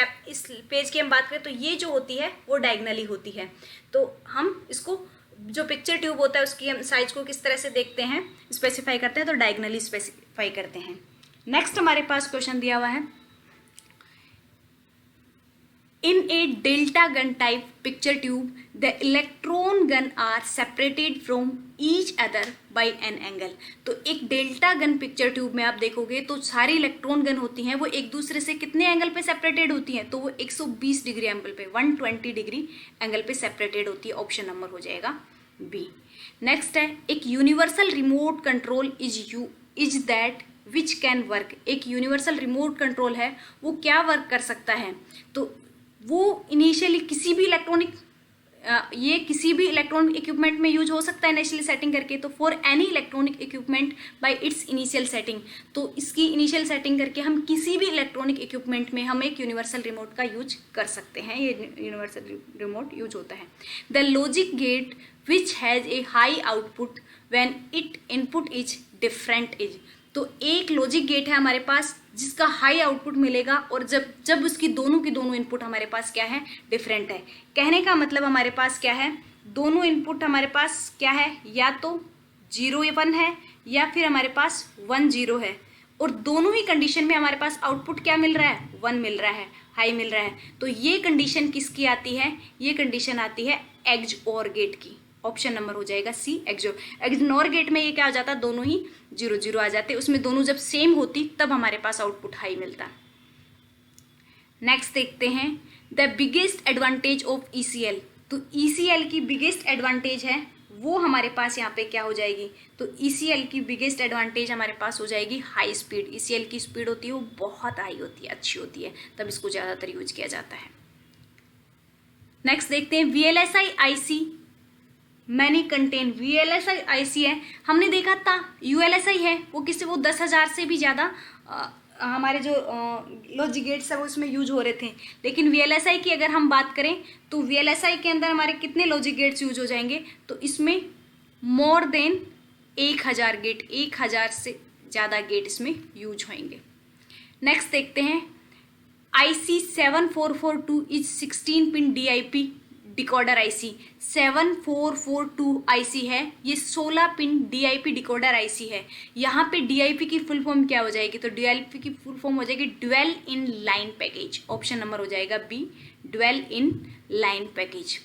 पेज की हम बात करें तो ये जो होती है वो डायगनली होती है। तो हम इसको जो पिक्चर ट्यूब होता है उसकी हम साइज को किस तरह से देखते हैं, स्पेसिफाई करते हैं, तो डायगनली स्पेसिफाई करते हैं। नेक्स्ट हमारे पास क्वेश्चन दिया हुआ है, In a delta gun type picture tube, the electron gun are separated from each other by an angle। तो एक डेल्टा गन पिक्चर ट्यूब में आप देखोगे तो सारी इलेक्ट्रॉन गन होती हैं वो एक दूसरे से कितने एंगल पे सेपरेटेड होती हैं, तो वो 120 डिग्री एंगल पे 120 डिग्री एंगल पे सेपरेटेड होती है। ऑप्शन नंबर हो जाएगा बी। नेक्स्ट है, एक universal remote control is that which can work. एक यूनिवर्सल रिमोट कंट्रोल है, वो क्या वर्क कर सकता है, तो वो इनिशियली किसी भी इलेक्ट्रॉनिक इक्विपमेंट में यूज हो सकता है इनिशियली सेटिंग करके। तो for any electronic equipment bye it's initial setting, तो इसकी इनिशियल सेटिंग करके हम किसी भी इलेक्ट्रॉनिक इक्विपमेंट में हम एक यूनिवर्सल रिमोट का यूज कर सकते हैं। ये यूनिवर्सल रिमोट यूज होता है। The logic gate which has a high output when it input is different is. तो एक लॉजिक गेट है हमारे पास जिसका हाई आउटपुट मिलेगा और जब उसकी दोनों की दोनों इनपुट हमारे पास क्या है, डिफरेंट है। कहने का मतलब हमारे पास क्या है, दोनों इनपुट हमारे पास क्या है, या तो 0 1 है या फिर हमारे पास 1 0 है, और दोनों ही कंडीशन में हमारे पास आउटपुट क्या मिल रहा है, 1 मिल रहा है, हाई मिल रहा है। तो ये कंडीशन किसकी आती है, ये कंडीशन आती है XOR गेट की। ऑप्शन नंबर हो जाएगा सी, एक्सनॉर गेट में ये क्या आ जाता, दोनों ही 0 0 आ जाते, उसमें दोनों जब सेम होती तब हमारे पास आउटपुट हाई मिलता। नेक्स्ट देखते हैं, the biggest advantage of ECL। तो ECL की बिगेस्ट एडवांटेज है वो हमारे पास यहाँ पे क्या हो जाएगी, तो ECL की बिगेस्ट एडवांटेज हमारे पास हो जाएगी हाई स्पीड। ECL की स्पीड होती है वो बहुत हाई होती है, अच्छी होती है, तब इसको ज़्यादातर यूज किया जाता है। नेक्स्ट देखते हैं, VLSI IC many contain. VLSI IC है, हमने देखा था ULSI है वो किसी वो 10,000 से भी ज़्यादा हमारे जो लॉजिक गेट्स है वो उसमें यूज हो रहे थे। लेकिन VLSI की अगर हम बात करें तो VLSI के अंदर हमारे कितने लॉजिक गेट्स यूज हो जाएंगे, तो इसमें मोर देन 1000 गेट, 1000 से ज़्यादा गेट इसमें यूज होंगे। नेक्स्ट देखते हैं, IC 7442 is 16 pin DIP decoder IC। 7442 IC है, ये 16 पिन DIP डिकोडर IC है। यहाँ पे DIP की फुल फॉर्म क्या हो जाएगी, तो DIP की फुल फॉर्म हो जाएगी dual in line package. Option number हो जाएगा B, dual in line package.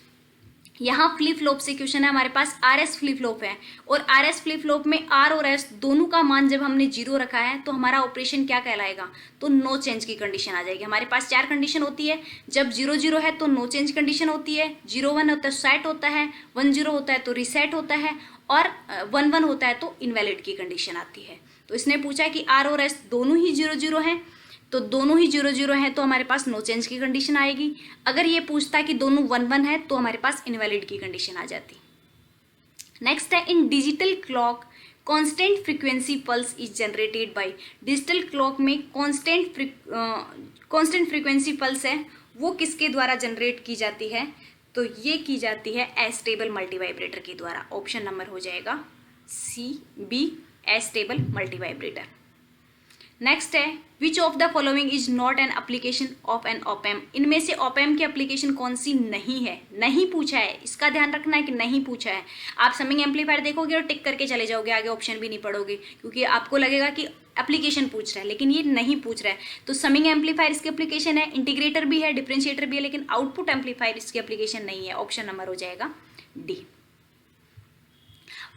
यहाँ फ्लिप फ्लॉप से क्वेश्चन है, हमारे पास RS फ्लिप फ्लॉप है, और RS फ्लिप फ्लॉप में R और S दोनों का मान जब हमने 0 रखा है तो हमारा ऑपरेशन क्या कहलाएगा, तो नो चेंज की कंडीशन आ जाएगी। हमारे पास 4 कंडीशन होती है, जब 0 0 है तो नो चेंज कंडीशन होती है, 0 1 होता है सेट होता है, 1 0 होता है तो रीसेट होता है, और 1 1 होता है तो इनवैलिड की कंडीशन आती है। तो इसने पूछा है कि R और S दोनों ही 0 0 हैं, तो दोनों ही 0 0 हैं तो हमारे पास नो चेंज की कंडीशन आएगी। अगर ये पूछता है कि दोनों 1 1 है तो हमारे पास इनवैलिड की कंडीशन आ जाती। नेक्स्ट है, इन digital clock constant frequency pulse is generated by. Digital clock में कांस्टेंट फ्रीक्वेंसी पल्स है वो किसके द्वारा जनरेट की जाती है, तो ये की जाती है एस्टेबल मल्टीवाइब्रेटर के द्वारा। ऑप्शन नंबर हो जाएगा C, B, astable multivibrator. Next है, which of the following is not an application of an opamp. इनमें से ऑपएम की एप्लीकेशन कौन सी नहीं है, नहीं पूछा है, इसका ध्यान रखना है कि नहीं पूछा है। आप समिंग एम्पलीफायर देखोगे और टिक करके चले जाओगे, आगे ऑप्शन भी नहीं पढ़ोगे, क्योंकि आपको लगेगा कि एप्लीकेशन पूछ रहा है, लेकिन ये नहीं पूछ रहा है। तो समिंग एम्पलीफायर इसकी एप्लीकेशन है, इंटीग्रेटर भी है, डिफरेंशिएटर भी है, लेकिन आउटपुट एम्पलीफायर इसकी एप्लीकेशन नहीं है। ऑप्शन नंबर हो जाएगा D.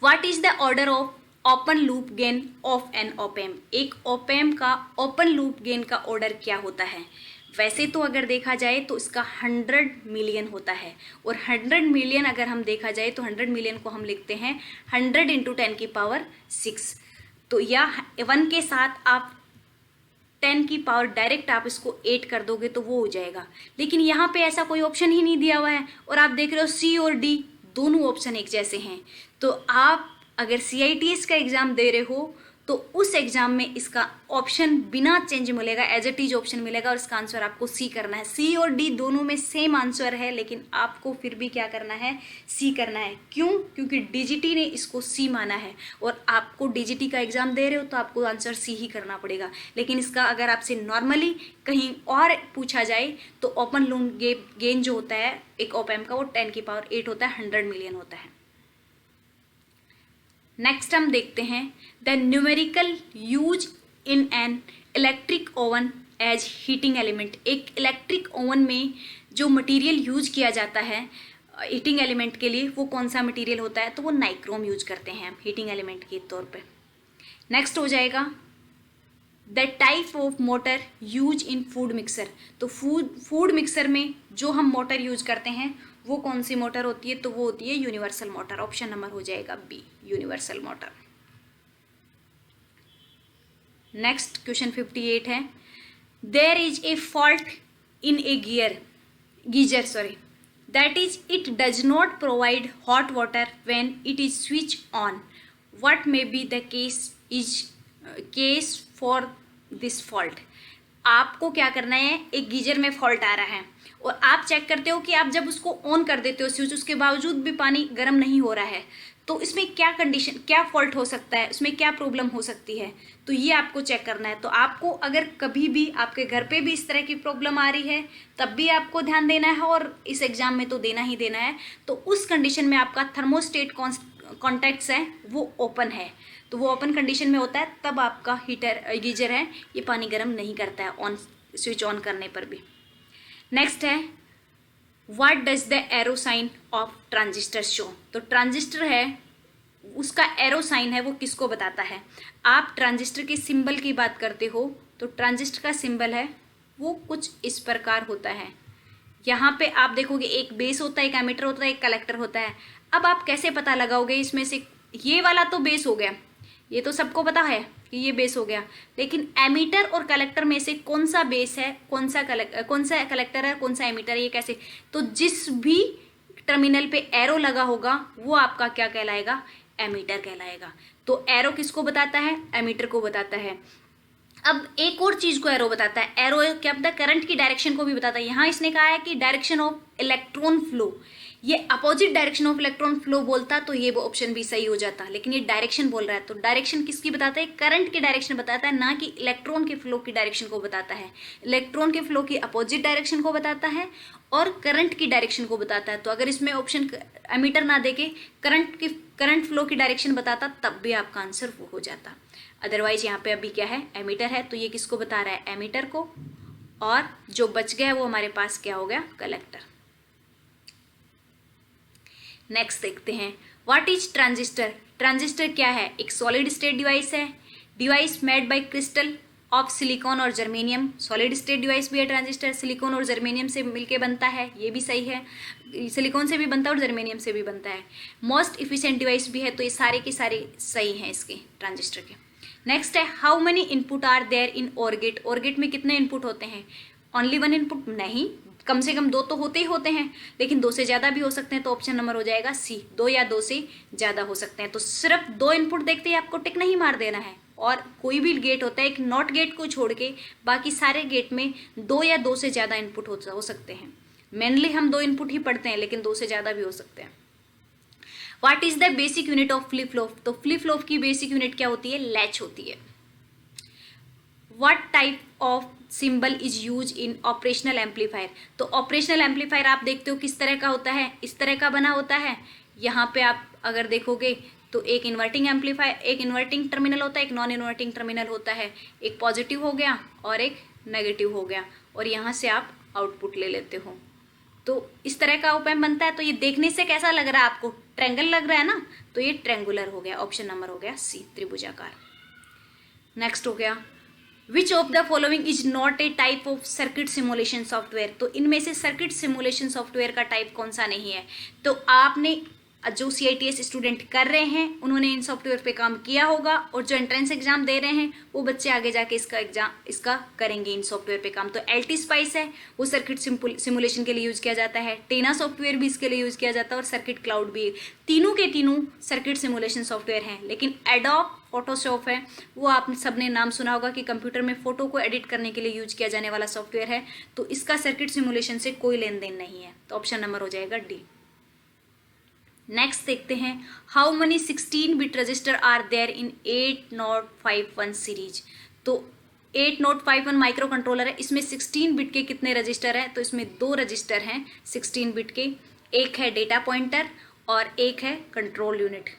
What is the order of open loop gain of an opamp. एक ऑपएम का ओपन लूप गेन का ऑर्डर क्या होता है, वैसे तो अगर देखा जाए तो इसका 100 मिलियन होता है, और 100 मिलियन अगर हम देखा जाए तो 100 मिलियन को हम लिखते हैं 100 × 10⁶। तो या 1 के साथ आप 10 की पावर डायरेक्ट आप इसको 8 कर दोगे तो वो हो जाएगा, लेकिन यहाँ पे ऐसा कोई ऑप्शन ही नहीं दिया हुआ है, और आप देख रहे हो सी और डी दोनों ऑप्शन एक जैसे हैं। तो आप अगर CITS का एग्ज़ाम दे रहे हो तो उस एग्जाम में इसका ऑप्शन बिना चेंज मिलेगा, एज इट इज ऑप्शन मिलेगा और इसका आंसर आपको सी करना है। सी और डी दोनों में सेम आंसर है, लेकिन आपको फिर भी क्या करना है, सी करना है। क्यों? क्योंकि डीजीटी ने इसको सी माना है और आपको डीजीटी का एग्जाम दे रहे हो तो आपको आंसर सी ही करना पड़ेगा। लेकिन इसका अगर आपसे नॉर्मली कहीं और पूछा जाए तो ओपन लोन गेन जो होता है एक ऑप एम्प का, वो 10 की पावर 8 होता है, 100 मिलियन होता है। नेक्स्ट हम देखते हैं the numerical use in an electric oven as heating element. एक इलेक्ट्रिक ओवन में जो मटेरियल यूज किया जाता है हीटिंग एलिमेंट के लिए, वो कौन सा मटेरियल होता है, तो वो नाइक्रोम यूज करते हैं हम हीटिंग एलिमेंट के तौर पे। नेक्स्ट हो जाएगा the type of motor use in food mixer. तो फूड मिक्सर में जो हम मोटर यूज करते हैं वो कौन सी मोटर होती है, तो वो होती है यूनिवर्सल मोटर। ऑप्शन नंबर हो जाएगा B, universal motor. Next question 58 है there is a fault in a geyser that is it does not provide hot water when it is switch on. What may be the case for this fault. आपको क्या करना है, एक geyser में fault आ रहा है और आप चेक करते हो कि आप जब उसको ऑन कर देते हो स्विच, उसके बावजूद भी पानी गर्म नहीं हो रहा है, तो इसमें क्या कंडीशन, क्या फॉल्ट हो सकता है, उसमें क्या प्रॉब्लम हो सकती है, तो ये आपको चेक करना है। तो आपको अगर कभी भी आपके घर पे भी इस तरह की प्रॉब्लम आ रही है तब भी आपको ध्यान देना है और इस एग्जाम में तो देना ही देना है। तो उस कंडीशन में आपका थर्मोस्टेट कॉन्टैक्ट्स है वो ओपन है, तो वो ओपन कंडीशन में होता है, तब आपका गीजर है ये पानी गर्म नहीं करता है स्विच ऑन करने पर भी। नेक्स्ट है what does the arrow sign of transistor show. तो ट्रांजिस्टर है उसका एरो साइन है वो किसको बताता है। आप ट्रांजिस्टर के सिंबल की बात करते हो तो ट्रांजिस्टर का सिंबल है वो कुछ इस प्रकार होता है। यहाँ पे आप देखोगे एक बेस होता है, एक एमीटर होता है, एक कलेक्टर होता है। अब आप कैसे पता लगाओगे इसमें से, ये वाला तो बेस हो गया, ये तो सबको पता है कि ये बेस हो गया, लेकिन एमीटर और कलेक्टर में से कौन सा बेस है, कौन सा कलेक्टर है, कौन सा एमीटर है, ये कैसे। तो जिस भी टर्मिनल पे एरो लगा होगा वो आपका क्या कहलाएगा, एमीटर कहलाएगा। तो एरो किसको बताता है, एमीटर को बताता है। अब एक और चीज को एरो बताता है, एरो क्या बताता है, करंट की डायरेक्शन को भी बताता है। यहाँ इसने कहा है कि डायरेक्शन ऑफ इलेक्ट्रॉन फ्लो, ये opposite direction of electron flow बोलता तो ये वो ऑप्शन भी सही हो जाता, लेकिन ये डायरेक्शन बोल रहा है। तो डायरेक्शन किसकी बताता है, करंट की डायरेक्शन बताता है, ना कि इलेक्ट्रॉन के फ्लो की डायरेक्शन को बताता है। इलेक्ट्रॉन के फ्लो की अपोजिट डायरेक्शन को बताता है और करंट की डायरेक्शन को बताता है। तो अगर इसमें ऑप्शन एमीटर ना देके करंट फ्लो की डायरेक्शन बताता तब भी आपका आंसर वो हो जाता। अदरवाइज यहाँ पे अभी क्या है, एमीटर है, तो ये किसको बता रहा है, एमीटर को, और जो बच गया वो हमारे पास क्या हो गया, कलेक्टर। नेक्स्ट देखते हैं व्हाट इज ट्रांजिस्टर। ट्रांजिस्टर क्या है, एक सॉलिड स्टेट डिवाइस है, device made by crystal of silicon और जर्मेनियम। सॉलिड स्टेट डिवाइस भी है ट्रांजिस्टर, सिलिकॉन और जर्मेनियम से मिलके बनता है, ये भी सही है, सिलिकॉन से भी बनता है और जर्मेनियम से भी बनता है। मोस्ट इफिशिएंट डिवाइस भी है, तो ये सारे के सारे सही हैं इसके ट्रांजिस्टर के। नेक्स्ट है how many input are there in OR gate. OR gate में कितने इनपुट होते हैं, ओनली वन इनपुट नहीं, कम से कम दो तो होते ही होते हैं, लेकिन दो से ज़्यादा भी हो सकते हैं। तो ऑप्शन नंबर हो जाएगा सी, दो या दो से ज़्यादा हो सकते हैं। तो सिर्फ दो इनपुट देखते ही आपको टिक नहीं मार देना है, और कोई भी गेट होता है एक नॉट गेट को छोड़ के बाकी सारे गेट में दो या दो से ज़्यादा इनपुट हो सकते हैं। मेनली हम दो इनपुट ही पढ़ते हैं, लेकिन दो से ज़्यादा भी हो सकते हैं। What is the basic unit of flip flop. तो फ्लिप फ्लॉप की बेसिक यूनिट क्या होती है, लैच होती है। What type of symbol is use in operational amplifier. तो ऑपरेशनल एम्पलीफायर आप देखते हो किस तरह का होता है, इस तरह का बना होता है। यहाँ पे आप अगर देखोगे तो एक इन्वर्टिंग एम्पलीफायर, एक इन्वर्टिंग टर्मिनल होता है, एक नॉन इन्वर्टिंग टर्मिनल होता है, एक पॉजिटिव हो गया और एक नेगेटिव हो गया, और यहाँ से आप आउटपुट ले लेते हो। तो इस तरह का ऑप एम्प बनता है। तो ये देखने से कैसा लग रहा है आपको, ट्रायंगल लग रहा है ना, तो ये ट्रायंगुलर हो गया, ऑप्शन नंबर हो गया सी, त्रिभुजाकार। नेक्स्ट हो गया विच of the following is not A type of circuit simulation software. तो इनमें से सर्किट सिमुलेशन सॉफ्टवेयर का टाइप कौन सा नहीं है। तो आपने जो CITS स्टूडेंट कर रहे हैं उन्होंने इन सॉफ्टवेयर पे काम किया होगा, और जो एंट्रेंस एग्जाम दे रहे हैं वो बच्चे आगे जाके इसका करेंगे इन सॉफ्टवेयर पे काम। तो LT स्पाइस है वो सर्किट सिमुलेशन के लिए यूज किया जाता है, टेना सॉफ्टवेयर भी इसके लिए यूज किया जाता है, और सर्किट क्लाउड भी। तीनों के तीनों सर्किट सिमुलेशन सॉफ्टवेयर हैं। लेकिन एडोब फोटोशॉप है वो आप सबने नाम सुना होगा कि कंप्यूटर में फोटो को एडिट करने के लिए यूज किया जाने वाला सॉफ्टवेयर है, तो इसका सर्किट सिमुलेशन से कोई लेन देन नहीं है। तो ऑप्शन नंबर हो जाएगा डी। नेक्स्ट देखते हैं, how many 16-bit register are there in 8051 series. तो 8051 माइक्रो कंट्रोलर है, इसमें 16-bit के कितने रजिस्टर हैं? तो इसमें 2 रजिस्टर हैं 16-bit के, एक है डेटा पॉइंटर और एक है कंट्रोल यूनिट।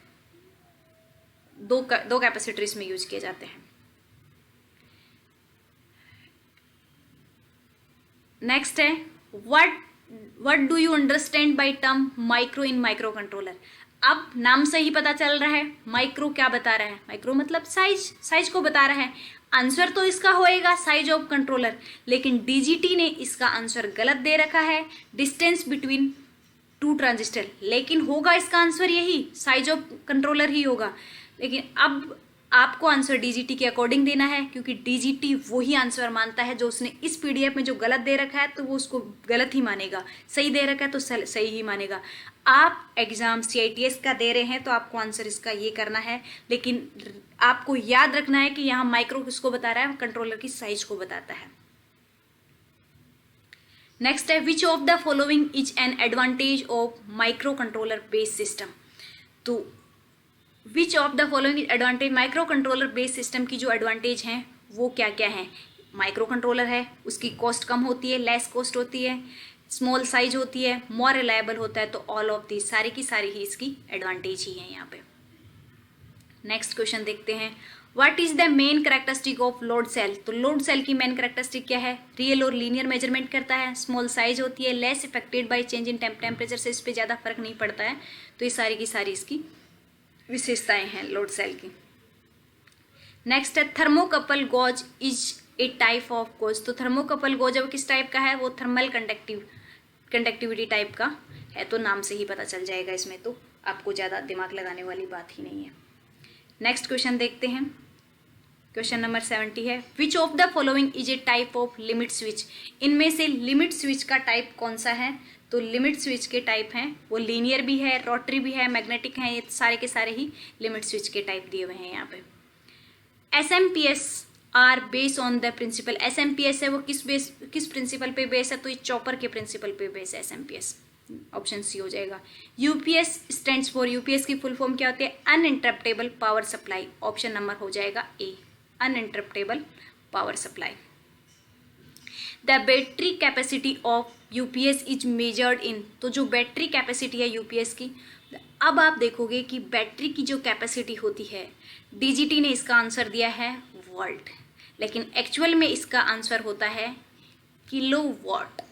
दो कैपेसिटर इसमें यूज किए जाते हैं। नेक्स्ट है, what do you understand by term micro in micro controller. अब नाम से ही पता चल रहा है माइक्रो क्या बता रहा है, माइक्रो मतलब साइज को बता रहा है। आंसर तो इसका होएगा साइज ऑफ कंट्रोलर, लेकिन DGT ने इसका आंसर गलत दे रखा है, डिस्टेंस बिटवीन 2 ट्रांजिस्टर। लेकिन होगा इसका आंसर यही साइज ऑफ कंट्रोलर ही होगा। लेकिन अब आपको आंसर DGT के अकॉर्डिंग देना है, क्योंकि DGT वही आंसर मानता है जो उसने इस PDF में जो गलत दे रखा है तो वो उसको गलत ही मानेगा, सही दे रखा है तो सही ही मानेगा। आप एग्जाम CITS का दे रहे हैं तो आपको आंसर इसका ये करना है, लेकिन आपको याद रखना है कि यहाँ माइक्रो किसको बता रहा है, कंट्रोलर की साइज को बताता है। नेक्स्ट है, which of the following is an advantage of micro controller based system. तो which of the following advantage, micro controller based system की जो एडवांटेज हैं वो क्या क्या हैं। माइक्रो कंट्रोलर है, उसकी कॉस्ट कम होती है, लेस कॉस्ट होती है, स्मॉल साइज होती है, मोर रिलायबल होता है। तो ऑल ऑफ दी सारी की सारी ही इसकी एडवांटेज ही है यहाँ पे। नेक्स्ट क्वेश्चन देखते हैं, what is the main characteristic of load cell. तो लोड सेल की मेन कैरेक्टरिस्टिक क्या है, रियल और लीनियर मेजरमेंट करता है, स्मॉल साइज होती है, less affected by change in temperature से इस पर ज़्यादा फर्क नहीं पड़ता है। तो ये सारी की सारी इसकी विशेषताएं हैं लोड सेल की। नेक्स्ट है, thermocouple gauge is a type of gauge. तो थर्मोकपल गॉज अब किस टाइप का है, वो थर्मल कंडक्टिविटी टाइप का है, तो नाम से ही पता चल जाएगा, इसमें तो आपको ज़्यादा दिमाग लगाने वाली बात ही नहीं है। नेक्स्ट क्वेश्चन देखते हैं, क्वेश्चन नंबर 70 है, which of the following is a type of limit switch. इनमें से लिमिट स्विच का टाइप कौन सा है। तो लिमिट स्विच के टाइप हैं वो लीनियर भी है, रोटरी भी है, मैग्नेटिक है, ये सारे के सारे ही लिमिट स्विच के टाइप दिए हुए हैं यहाँ पे। SMPS are base on the principle. SMPS है वो किस प्रिंसिपल पे बेस है, तो ये चॉपर के प्रिंसिपल पे बेस है SMPS। ऑप्शन सी हो जाएगा। UPS स्टैंड्स फॉर, UPS की फुल फॉर्म क्या होती है, uninterruptable power supply. Option number हो जाएगा A, uninterruptable power supply. The battery capacity of UPS is measured in. तो जो बैटरी कैपेसिटी है UPS की, अब आप देखोगे कि बैटरी की जो कैपेसिटी होती है, DGT ने इसका आंसर दिया है वोल्ट, लेकिन एक्चुअल में इसका आंसर होता है किलोवाट,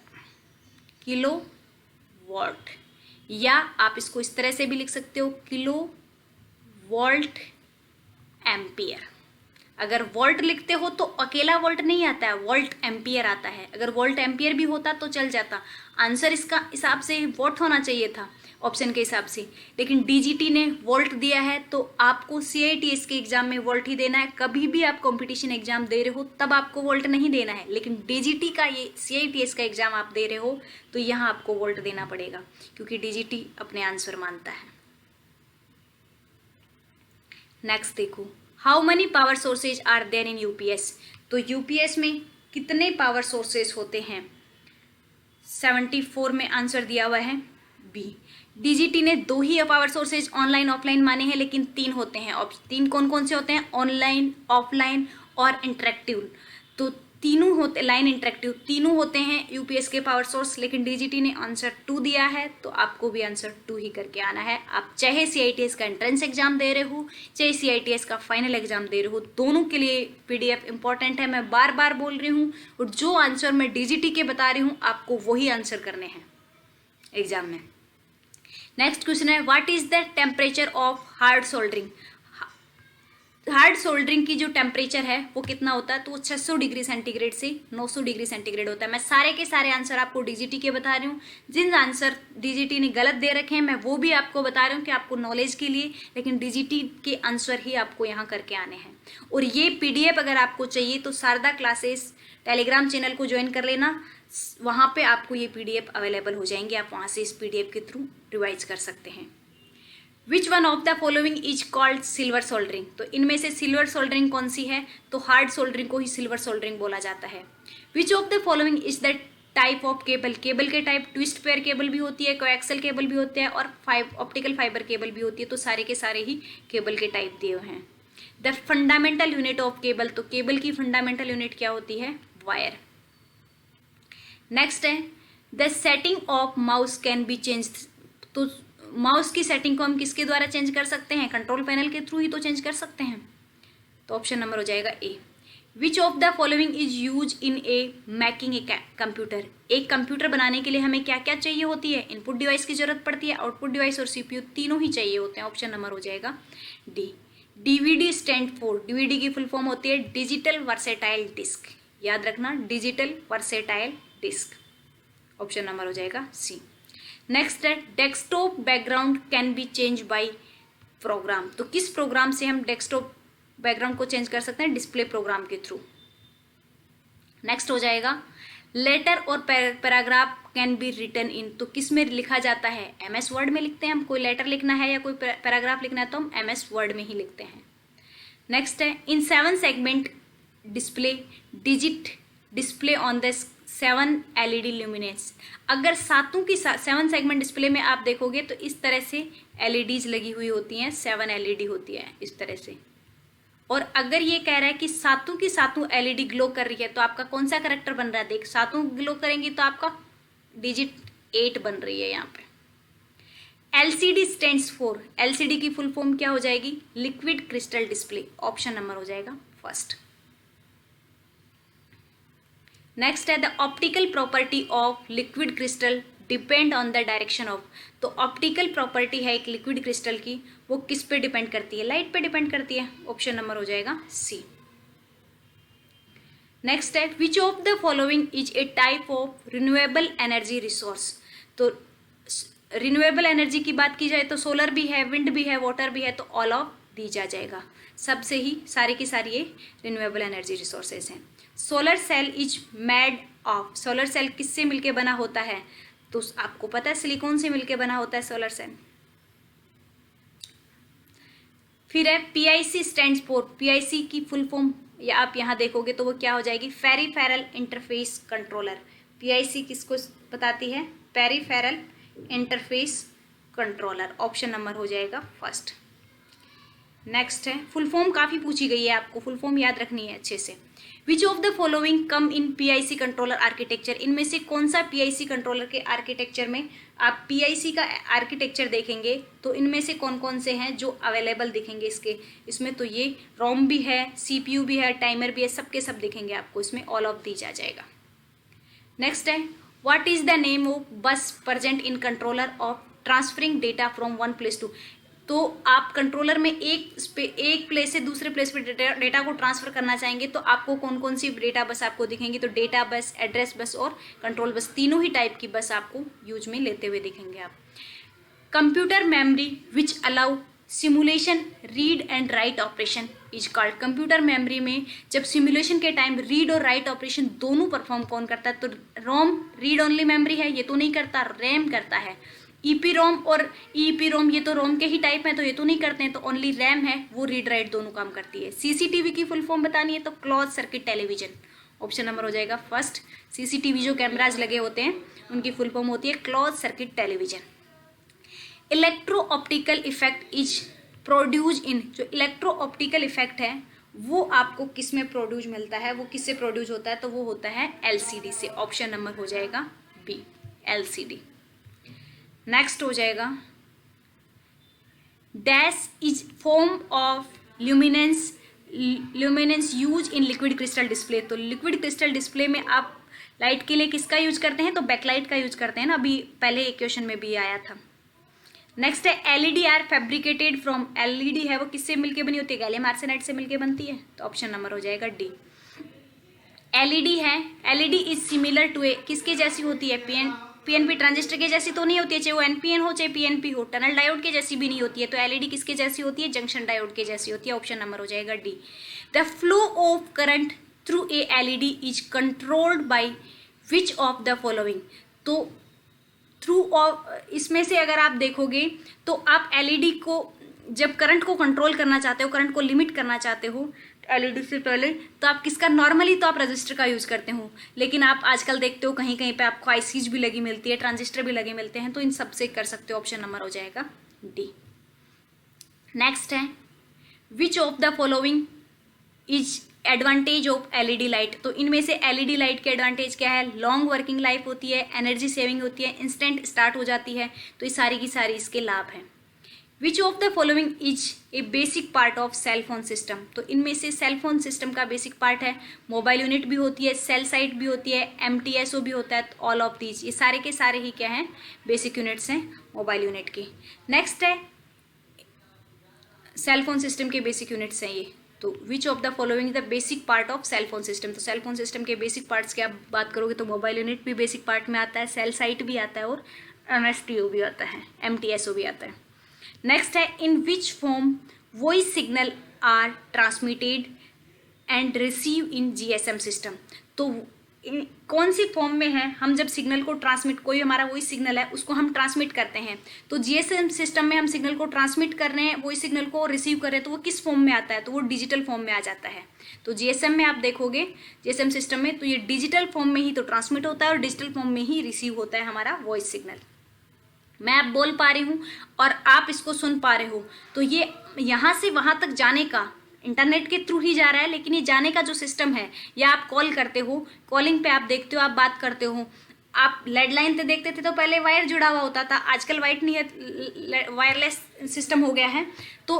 किलोवाट, या आप इसको इस तरह से भी लिख सकते हो किलो वोल्ट एम्पियर। अगर वोल्ट लिखते हो तो अकेला वोल्ट नहीं आता है, वोल्ट एम्पियर आता है। अगर वोल्ट एम्पियर भी होता तो चल जाता, आंसर इसका हिसाब से वोल्ट होना चाहिए था ऑप्शन के हिसाब से, लेकिन DGT ने वोल्ट दिया है, तो आपको CITS के एग्जाम में वोल्ट ही देना है। कभी भी आप कंपटीशन एग्जाम दे रहे हो तब आपको वोल्ट नहीं देना है, लेकिन DGT का ये CITS का एग्जाम आप दे रहे हो तो यहाँ आपको वोल्ट देना पड़ेगा, क्योंकि DGT अपने आंसर मानता है। नेक्स्ट देखो, how many power sources are there in UPS। तो UPS में कितने पावर सोर्सेज होते हैं, 74 में आंसर दिया हुआ है बी। DGT ने 2 ही पावर सोर्सेज ऑनलाइन ऑफलाइन माने हैं, लेकिन 3 होते हैं। 3 कौन कौन से होते हैं, ऑनलाइन, ऑफलाइन और इंटरेक्टिव। तो तीनों होते, लाइन इंटरेक्टिव, तीनों होते हैं UPS के पावर सोर्स, लेकिन DGT ने आंसर 2 दिया है, तो आपको भी आंसर 2 ही करके आना है। आप चाहे CITS का एंट्रेंस एग्जाम दे रहे हो, चाहे CITS का फाइनल एग्जाम दे रहे हो, दोनों के लिए PDF इंपॉर्टेंट है, मैं बार बार बोल रही हूँ। और जो आंसर मैं DGT के बता रही हूँ आपको वही आंसर करने हैं एग्जाम में। नेक्स्ट क्वेश्चन है, what is the temperature of hard soldering. Hard soldering की जो टेम्परेचर है वो कितना होता है, तो वो 600 डिग्री सेंटीग्रेड से 900 डिग्री सेंटीग्रेड होता है। मैं सारे के सारे आंसर आपको डीजीटी के बता रही हूँ। जिन आंसर डीजीटी ने गलत दे रखे हैं मैं वो भी आपको बता रही हूँ कि आपको नॉलेज के लिए, लेकिन डीजीटी के आंसर ही आपको यहाँ करके आने हैं। और ये पीडीएफ अगर आपको चाहिए तो शारदा क्लासेस टेलीग्राम चैनल को ज्वाइन कर लेना, वहाँ पे आपको ये पीडीएफ अवेलेबल हो जाएंगे, आप वहाँ से इस पीडीएफ के थ्रू रिवाइज कर सकते हैं। विच one of the following is called silver soldering, तो इनमें से सिल्वर सोल्डरिंग कौन सी है, तो हार्ड सोल्डरिंग को ही सिल्वर सोल्डरिंग बोला जाता है। Which of the following is the type of cable, cable के टाइप ट्विस्ट पेयर केबल भी होती है, कोएक्सल केबल भी होते हैं और ऑप्टिकल फाइबर केबल भी होती है, तो सारे के सारे ही केबल के टाइप दिए हुए हैं। The fundamental unit of cable, तो केबल की फंडामेंटल यूनिट क्या होती है, वायर। नेक्स्ट है the setting of mouse can be change, तो माउस की सेटिंग को हम किसके द्वारा चेंज कर सकते हैं, कंट्रोल पैनल के थ्रू ही तो चेंज कर सकते हैं, तो ऑप्शन नंबर हो जाएगा A. Which of the following is use in a making a computer, एक कंप्यूटर बनाने के लिए हमें क्या क्या चाहिए होती है, इनपुट डिवाइस की जरूरत पड़ती है, आउटपुट डिवाइस और सीपीयू तीनों ही चाहिए होते हैं, ऑप्शन नंबर हो जाएगा D. DVD stand for, DVD की फुल फॉर्म होती है डिजिटल वर्सेटाइल डिस्क, याद रखना digital versatile disc, option number हो जाएगा सी। नेक्स्ट है desktop background can be change by program, तो किस प्रोग्राम से हम डेस्कटॉप बैकग्राउंड को चेंज कर सकते हैं, डिस्प्ले प्रोग्राम के थ्रू। नेक्स्ट हो जाएगा लेटर और paragraph can be written in, तो किस में लिखा जाता है, एमएस वर्ड में लिखते हैं हम, कोई लेटर लिखना है या कोई पैराग्राफ लिखना है तो हम एमएस वर्ड में ही लिखते हैं। नेक्स्ट है इन 7 segment display digit display on the 7 LED luminance, अगर 7 सेगमेंट डिस्प्ले में आप देखोगे तो इस तरह से एलईडीज लगी हुई होती हैं, 7 एलईडी होती है इस तरह से। और अगर ये कह रहा है कि 7 एलईडी ग्लो कर रही है तो आपका कौन सा करेक्टर बन रहा है, देख 7 ग्लो करेंगी तो आपका डिजिट 8 बन रही है यहाँ पे। एलसीडी स्टैंड्स फॉर, एलसीडी की फुल फॉर्म क्या हो जाएगी, liquid crystal display, option number हो जाएगा फर्स्ट। नेक्स्ट है the optical property of liquid crystal depend on the direction of, तो ऑप्टिकल प्रॉपर्टी है एक लिक्विड क्रिस्टल की, वो किस पे डिपेंड करती है, लाइट पे डिपेंड करती है, ऑप्शन नंबर हो जाएगा सी। नेक्स्ट है which of the following is a type of renewable energy resource, तो रिन्यूएबल एनर्जी की बात की जाए तो सोलर भी है, विंड भी है, वाटर भी है, तो ऑल ऑफ दी जा जाएगा, सबसे ही सारी की सारी ये रिन्यूएबल एनर्जी रिसोर्सेज हैं। Solar cell is made of, solar cell किससे मिलके बना होता है, तो आपको पता है सिलिकॉन से मिलके बना होता है सोलर सेल। फिर है पीआईसी स्टैंड्स फॉर, पीआईसी की फुल फॉर्म या आप यहाँ देखोगे तो वो क्या हो जाएगी, पेरिफेरल इंटरफेस कंट्रोलर, पीआईसी किसको बताती है, peripheral interface controller, option number हो जाएगा फर्स्ट। नेक्स्ट है फुल फॉर्म काफ़ी पूछी गई है, आपको फुल फॉर्म याद रखनी है अच्छे से। विच of the following come in PIC controller architecture, इनमें से कौन सा पीआईसी कंट्रोलर के आर्किटेक्चर में, आप पीआईसी का आर्किटेक्चर देखेंगे तो इनमें से कौन कौन से हैं जो अवेलेबल दिखेंगे इसमें, तो ये रोम भी है, सीपीयू भी है, टाइमर भी है, सबके सब दिखेंगे आपको इसमें, ऑल ऑफ दी जा जाएगा। नेक्स्ट है what is the name of bus present in controller of transferring data from one place to, तो आप कंट्रोलर में एक प्लेस से दूसरे प्लेस पे डेटा को ट्रांसफर करना चाहेंगे तो आपको कौन कौन सी डेटा बस आपको दिखेंगी, तो डेटा बस, एड्रेस बस और कंट्रोल बस, तीनों ही टाइप की बस आपको यूज में लेते हुए दिखेंगे आप। Computer memory which allow simulation read and write operation is called, computer memory में जब सिमुलेशन के टाइम रीड और राइट ऑपरेशन दोनों परफॉर्म कौन करता है, तो रोम रीड ओनली मेमोरी है, ये तो नहीं करता, रैम करता है। ईपी रोम और ईपी रोम ये तो रोम के ही टाइप हैं तो ये तो नहीं करते हैं, तो ओनली रैम है वो रीड राइट दोनों काम करती है। सीसीटीवी की फुल फॉर्म बतानी है तो close circuit television, option number हो जाएगा फर्स्ट। सीसीटीवी जो कैमराज लगे होते हैं उनकी फुल फॉर्म होती है close circuit television. Electro optical effect is produce in, जो इलेक्ट्रो ऑप्टिकल इफेक्ट है वो आपको किस में प्रोड्यूस मिलता है, वो किससे प्रोड्यूस होता है, तो वो होता है एलसीडी से, ऑप्शन नंबर हो जाएगा बी एलसीडी। नेक्स्ट हो जाएगा dash is form of luminance use in liquid crystal display, तो लिक्विड क्रिस्टल डिस्प्ले में आप लाइट के लिए किसका यूज करते हैं, तो बैकलाइट का यूज करते हैं ना, अभी पहले एक क्वेश्चन में भी आया था। नेक्स्ट है LED are fabricated from, LED है वो किससे मिलके बनी होती है, गैलियम आर्सेनाइड से मिलके बनती है, तो ऑप्शन नंबर हो जाएगा डी। एलईडी है, एलईडी इज सिमिलर टू ए, किसके जैसी होती है, पीएनपी ट्रांजिस्टर के जैसी तो नहीं होती है, चाहे वो एनपीएन हो चाहे पीएनपी हो, टनल डायोड के जैसी भी नहीं होती है, तो एलईडी किसके जैसी होती है, जंक्शन डायोड के जैसी होती है, ऑप्शन नंबर हो जाएगा D. The flow of current through a LED is controlled by which of the following, तो थ्रू ऑफ, इसमें से अगर आप देखोगे तो आप एलईडी को जब करंट को कंट्रोल करना चाहते हो, करंट को लिमिट करना चाहते हो एलईडी से पहले, तो आप किसका, नॉर्मली तो आप रजिस्टर का यूज करते हो, लेकिन आप आजकल देखते हो कहीं कहीं पे आपको आईसीज भी लगी मिलती है, ट्रांजिस्टर भी लगे मिलते हैं, तो इन सबसे कर सकते हो, ऑप्शन नंबर हो जाएगा डी। नेक्स्ट है which of the following is advantage of LED light, तो इनमें से एलईडी लाइट के एडवांटेज क्या है, लॉन्ग वर्किंग लाइफ होती है, एनर्जी सेविंग होती है, इंस्टेंट स्टार्ट हो जाती है, तो ये सारी की सारी इसके लाभ हैं। Which of the following is a basic part of cell phone system, तो इनमें से सेल फोन सिस्टम का बेसिक पार्ट है, मोबाइल यूनिट भी होती है, सेल साइट भी होती है, एमटीएसओ भी होता है, ऑल ऑफ दीज, ये सारे के सारे ही क्या हैं, बेसिक यूनिट्स हैं मोबाइल यूनिट की। नेक्स्ट है सेल फोन सिस्टम के बेसिक यूनिट्स हैं ये, तो which of the following the basic part of cell phone system, तो सेल फोन सिस्टम के बेसिक पार्ट्स की आप बात करोगे तो मोबाइल यूनिट भी बेसिक पार्ट में आता है, सेल साइट भी आता है, और एमएसटीओ भी आता है, एमटीएसओ भी आता है। नेक्स्ट है in which form voice signal are transmitted and receive in GSM system, तो कौन सी फॉर्म में है, हम जब सिग्नल को ट्रांसमिट, कोई हमारा वॉइस सिग्नल है उसको हम ट्रांसमिट करते हैं, तो जीएसएम सिस्टम में हम सिग्नल को ट्रांसमिट कर रहे हैं, वॉइस सिग्नल को रिसीव कर रहे हैं, तो वो किस फॉर्म में आता है, तो वो डिजिटल फॉर्म में आ जाता है। तो जीएसएम में आप देखोगे, जीएसएम सिस्टम में तो ये डिजिटल फॉर्म में ही तो ट्रांसमिट होता है और डिजिटल फॉर्म में ही रिसीव होता है हमारा वॉइस सिग्नल। मैं अब बोल पा रही हूँ और आप इसको सुन पा रहे हो, तो ये यहाँ से वहाँ तक जाने का इंटरनेट के थ्रू ही जा रहा है, लेकिन ये जाने का जो सिस्टम है, या आप कॉल करते हो, कॉलिंग पे आप देखते हो, आप बात करते हो, आप लैंडलाइन पे देखते थे तो पहले वायर जुड़ा हुआ होता था, आजकल वाइट नहीं है, वायरलेस सिस्टम हो गया है, तो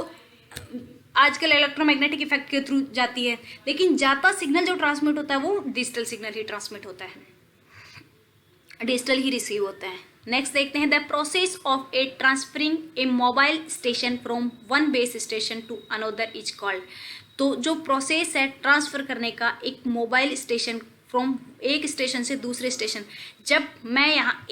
आजकल इलेक्ट्रोमैग्नेटिक इफेक्ट के थ्रू जाती है, लेकिन जाता सिग्नल जो ट्रांसमिट होता है वो डिजिटल सिग्नल ही ट्रांसमिट होता है, डिजिटल ही रिसीव होता है। नेक्स्ट देखते हैं the process of a transferring a mobile station from one base station to another is called, तो जो प्रोसेस है ट्रांसफर करने का एक मोबाइल स्टेशन फ्रॉम एक स्टेशन से दूसरे स्टेशन, जब मैं यहाँ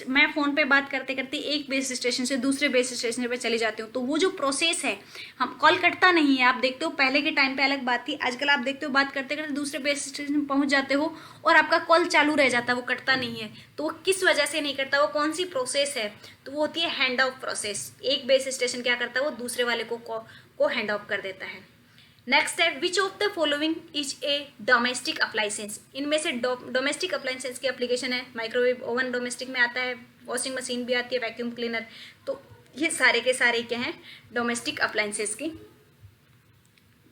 मैं फ़ोन पे बात करते करते एक बेस स्टेशन से दूसरे बेस स्टेशन पे चली जाती हूँ, तो वो जो प्रोसेस है, हम कॉल कटता नहीं है, आप देखते हो पहले के टाइम पे अलग बात थी, आजकल आप देखते हो बात करते करते दूसरे बेस स्टेशन पहुँच जाते हो और आपका कॉल चालू रह जाता है, वो कटता नहीं है, तो वो किस वजह से नहीं कटता, वो कौन सी प्रोसेस है, तो वो होती है हैंड ऑफ प्रोसेस। एक बेस स्टेशन क्या करता है, वो दूसरे वाले को हैंड ऑफ कर देता है। नेक्स्ट है which of the following is A domestic appliances, इनमें से डोमेस्टिक अप्लायंसेस की एप्लीकेशन है, माइक्रोवेव ओवन डोमेस्टिक में आता है, वॉशिंग मशीन भी आती है, वैक्यूम क्लीनर, तो ये सारे के सारे क्या हैं, डोमेस्टिक अप्लायंसेस की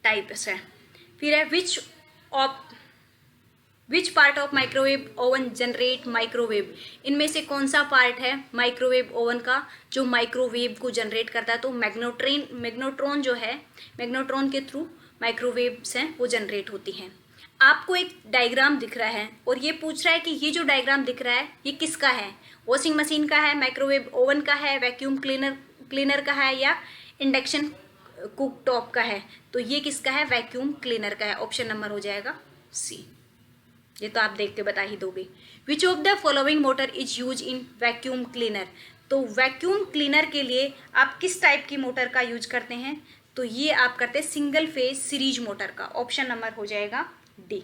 टाइप्स है। फिर है which part of microwave oven generate microwave, इनमें से कौन सा पार्ट है माइक्रोवेव ओवन का जो माइक्रोवेव को जनरेट करता है, तो मैग्नेट्रॉन जो है, मैग्नेट्रॉन के थ्रू माइक्रोवेव्स हैं वो जनरेट होती हैं। आपको एक डायग्राम दिख रहा है और ये पूछ रहा है कि ये जो डायग्राम दिख रहा है ये किसका है, वॉशिंग मशीन का है, माइक्रोवेव ओवन का है, वैक्यूम क्लीनर का है, या इंडक्शन कुक टॉप का है, तो ये किसका है, वैक्यूम क्लीनर का है, ऑप्शन नंबर हो जाएगा सी। ये तो आप देख के बता ही दोगे। विच of the following motor is use in vacuum cleaner, तो वैक्यूम क्लीनर के लिए आप किस टाइप की मोटर का यूज करते हैं, तो ये आप करते हैं सिंगल फेज सीरीज मोटर का, ऑप्शन नंबर हो जाएगा D,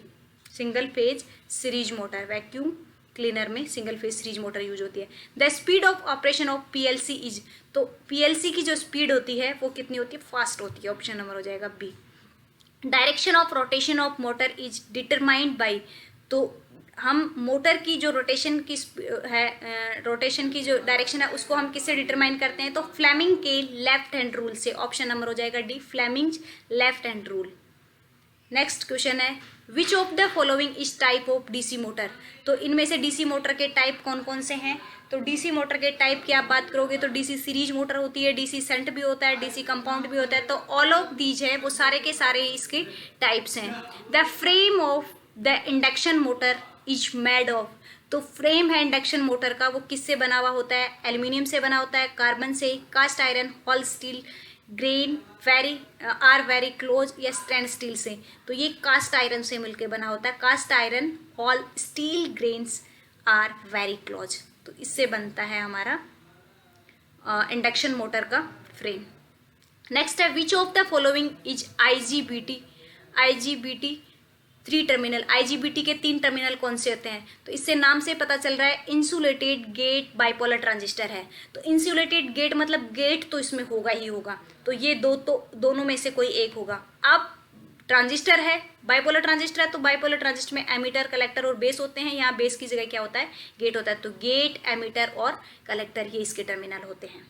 single phase series motor, vacuum cleaner में single phase series motor use होती है। The speed of operation of PLC is, तो पीएलसी की जो स्पीड होती है वो कितनी होती है, फास्ट होती है, ऑप्शन नंबर हो जाएगा B. Direction of rotation of motor is determined by, तो हम मोटर की जो रोटेशन की है, रोटेशन की जो डायरेक्शन है उसको हम किससे डिटरमाइन करते हैं, तो फ्लेमिंग के लेफ्ट हैंड रूल से, ऑप्शन नंबर हो जाएगा D, Fleming's left hand rule. Next question है which of the following is type of DC motor, तो इनमें से डीसी मोटर के टाइप कौन कौन से हैं, तो डीसी मोटर के टाइप की आप बात करोगे तो डीसी सीरीज मोटर होती है, डीसी शंट भी होता है, डीसी कंपाउंड भी होता है, तो ऑल ऑफ दीज है वो सारे के सारे इसके टाइप्स हैं। The frame of the induction motor is made of, तो फ्रेम है इंडक्शन मोटर का, वो किससे बना हुआ होता है? एल्यूमिनियम से बना होता है, कार्बन से, cast iron, hall steel, grain very close या स्टैंड स्टील से। तो ये कास्ट आयरन से मिलकर बना होता है। Cast iron, hall steel, grains are very close. तो इससे बनता है हमारा इंडक्शन मोटर का फ्रेम। नेक्स्ट है which of the following is IGBT. IGBT 3 terminal, IGBT के 3 टर्मिनल कौन से होते हैं? तो इससे नाम से पता चल रहा है इंसुलेटेड गेट बाइपोलर ट्रांजिस्टर है। तो इंसुलेटेड गेट मतलब गेट तो इसमें होगा ही होगा, तो ये दोनों में से कोई एक होगा। अब ट्रांजिस्टर है, बाइपोलर ट्रांजिस्टर है, तो बाइपोलर ट्रांजिस्टर में एमीटर, कलेक्टर और बेस होते हैं। यहाँ बेस की जगह क्या होता है? गेट होता है। तो गेट, एमीटर और कलेक्टर ये इसके टर्मिनल होते हैं।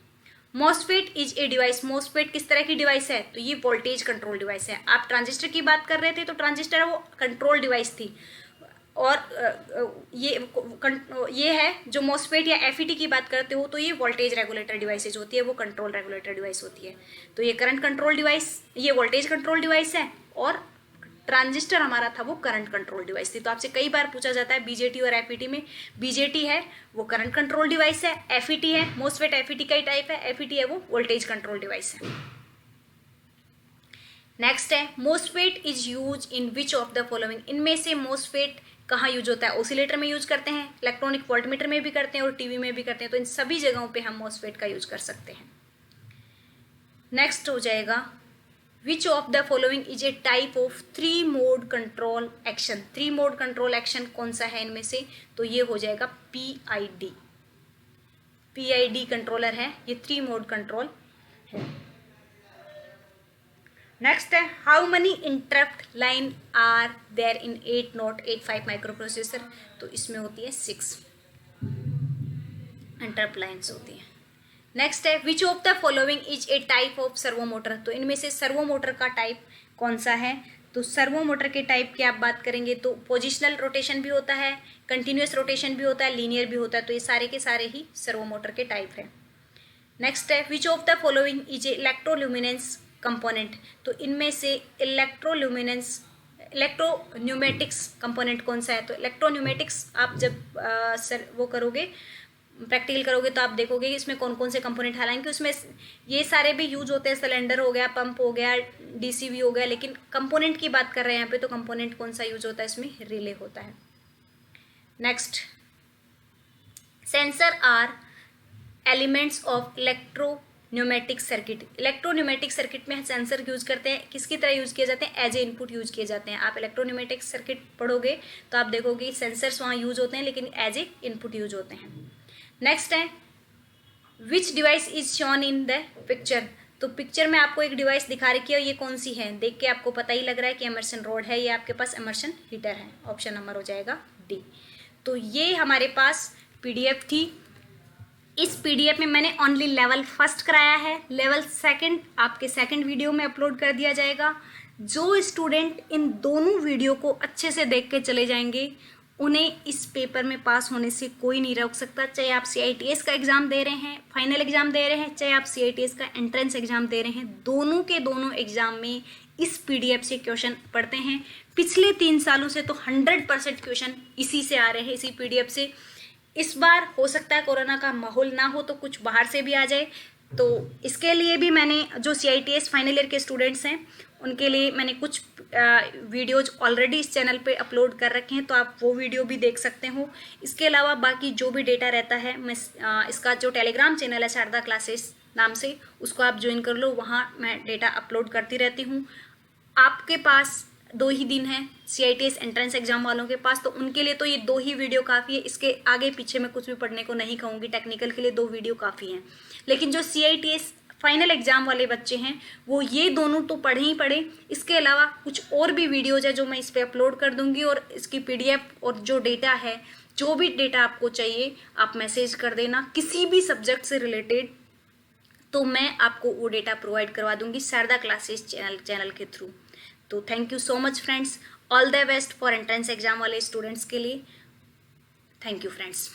MOSFET is a device. MOSFET किस तरह की डिवाइस है? तो ये वोल्टेज कंट्रोल डिवाइस है। आप ट्रांजिस्टर की बात कर रहे थे, तो ट्रांजिस्टर वो कंट्रोल डिवाइस थी। और ये है जो मॉसफेट या एफईटी की बात करते हो, तो ये वोल्टेज रेगुलेटर डिवाइसेज होती है, वो कंट्रोल रेगुलेटर डिवाइस होती है। तो ये करंट कंट्रोल डिवाइस, ये वोल्टेज कंट्रोल डिवाइस है, और ट्रांजिस्टर हमारा था वो करंट कंट्रोल डिवाइस थी। तो आपसे कई बार पूछा जाता है बीजेटी और एफईटी में। बीजेटी है वो करंट कंट्रोल डिवाइस है, एफईटी है, मॉसफेट एफईटी का ही टाइप है, एफईटी है वो वोल्टेज कंट्रोल डिवाइस है। नेक्स्ट है MOSFET is use in which of the following. इनमें से मॉसफेट कहाँ यूज होता है? ऑसिलेटर में यूज करते हैं, इलेक्ट्रॉनिक वोल्टमीटर में भी करते हैं और टीवी में भी करते हैं। तो इन सभी जगहों पे हम मॉसफेट का यूज कर सकते हैं। नेक्स्ट हो जाएगा विच of the following is a type of 3 mode control action. 3 mode control action कौन सा है इनमें से? तो ये हो जाएगा पीआईडी। पीआईडी कंट्रोलर है, ये 3 मोड कंट्रोल है। नेक्स्ट है how many interrupt line are there in 8085 micro processor. तो इसमें होती है 6 इंटरप्ट लाइन्स होती हैं। नेक्स्ट है which of the following is a type of servo motor. तो इनमें से सर्वो मोटर का टाइप कौन सा है? तो सर्वो मोटर के टाइप की आप बात करेंगे तो पोजिशनल रोटेशन भी होता है, कंटिन्यूस रोटेशन भी होता है, लीनियर भी होता है। तो ये सारे के सारे ही सर्वो मोटर के टाइप है। नेक्स्ट है which of the following is a electroluminescence component. तो इनमें से इलेक्ट्रोन्यूमेटिक्स कंपोनेंट कौन सा है? तो इलेक्ट्रोन्यूमेटिक्स आप जब वो करोगे, प्रैक्टिकल करोगे, तो आप देखोगे कि इसमें कौन कौन से कंपोनेंट, हालांकि उसमें ये सारे भी यूज होते हैं, सिलेंडर हो गया, पंप हो गया, डीसीवी हो गया, लेकिन कंपोनेंट की बात कर रहे हैं यहाँ पे, तो कंपोनेंट कौन सा यूज होता है? इसमें रिले होता है। Next sensor are elements of electropneumatic circuit. Electropneumatic circuit में सेंसर यूज करते हैं, किसकी तरह यूज किए जाते हैं? एज ए इनपुट यूज किए जाते हैं। आप इलेक्ट्रोन्यूमेटिक सर्किट पढ़ोगे तो आप देखोगे सेंसर्स वहाँ यूज होते हैं, लेकिन एज ए इनपुट यूज होते हैं। नेक्स्ट है which device is shown in the picture. तो पिक्चर में आपको एक डिवाइस दिखा रखी है, ये कौन सी है? देख के आपको पता ही लग रहा है कि इमर्शन रॉड है, ये आपके पास इमर्शन हीटर है। ऑप्शन नंबर हो जाएगा डी। तो ये हमारे पास पीडीएफ थी। इस पीडीएफ में मैंने ओनली लेवल 1 कराया है, लेवल 2 आपके 2nd वीडियो में अपलोड कर दिया जाएगा। जो स्टूडेंट इन दोनों वीडियो को अच्छे से देख के चले जाएंगे उन्हें इस पेपर में पास होने से कोई नहीं रोक सकता। चाहे आप CITS का एग्ज़ाम दे रहे हैं, फाइनल एग्ज़ाम दे रहे हैं, चाहे आप CITS का एंट्रेंस एग्ज़ाम दे रहे हैं, दोनों के दोनों एग्ज़ाम में इस पीडीएफ से क्वेश्चन पढ़ते हैं। पिछले 3 सालों से तो 100% क्वेश्चन इसी से आ रहे हैं, इसी पीडीएफ से। इस बार हो सकता है कोरोना का माहौल ना हो तो कुछ बाहर से भी आ जाए, तो इसके लिए भी मैंने जो CITS फाइनल ईयर के स्टूडेंट्स हैं उनके लिए मैंने कुछ वीडियोज ऑलरेडी इस चैनल पे अपलोड कर रखे हैं, तो आप वो वीडियो भी देख सकते हो। इसके अलावा बाकी जो भी डेटा रहता है, मैं इसका जो टेलीग्राम चैनल है शारदा क्लासेस नाम से, उसको आप ज्वाइन कर लो, वहाँ मैं डेटा अपलोड करती रहती हूँ। आपके पास 2 ही दिन है CITS एंट्रेंस एग्जाम वालों के पास, तो उनके लिए तो ये 2 ही वीडियो काफ़ी है। इसके आगे पीछे मैं कुछ भी पढ़ने को नहीं कहूँगी, टेक्निकल के लिए 2 वीडियो काफ़ी हैं। लेकिन जो CITS फाइनल एग्जाम वाले बच्चे हैं वो ये दोनों तो पढ़े ही पढ़े, इसके अलावा कुछ और भी वीडियोज है जो मैं इस पर अपलोड कर दूंगी, और इसकी PDF और जो डेटा है, जो भी डेटा आपको चाहिए आप मैसेज कर देना किसी भी सब्जेक्ट से रिलेटेड, तो मैं आपको वो डेटा प्रोवाइड करवा दूंगी शारदा क्लासेस चैनल के थ्रू। तो thank you so much friends, all the best for entrance exam वाले स्टूडेंट्स के लिए। Thank you friends.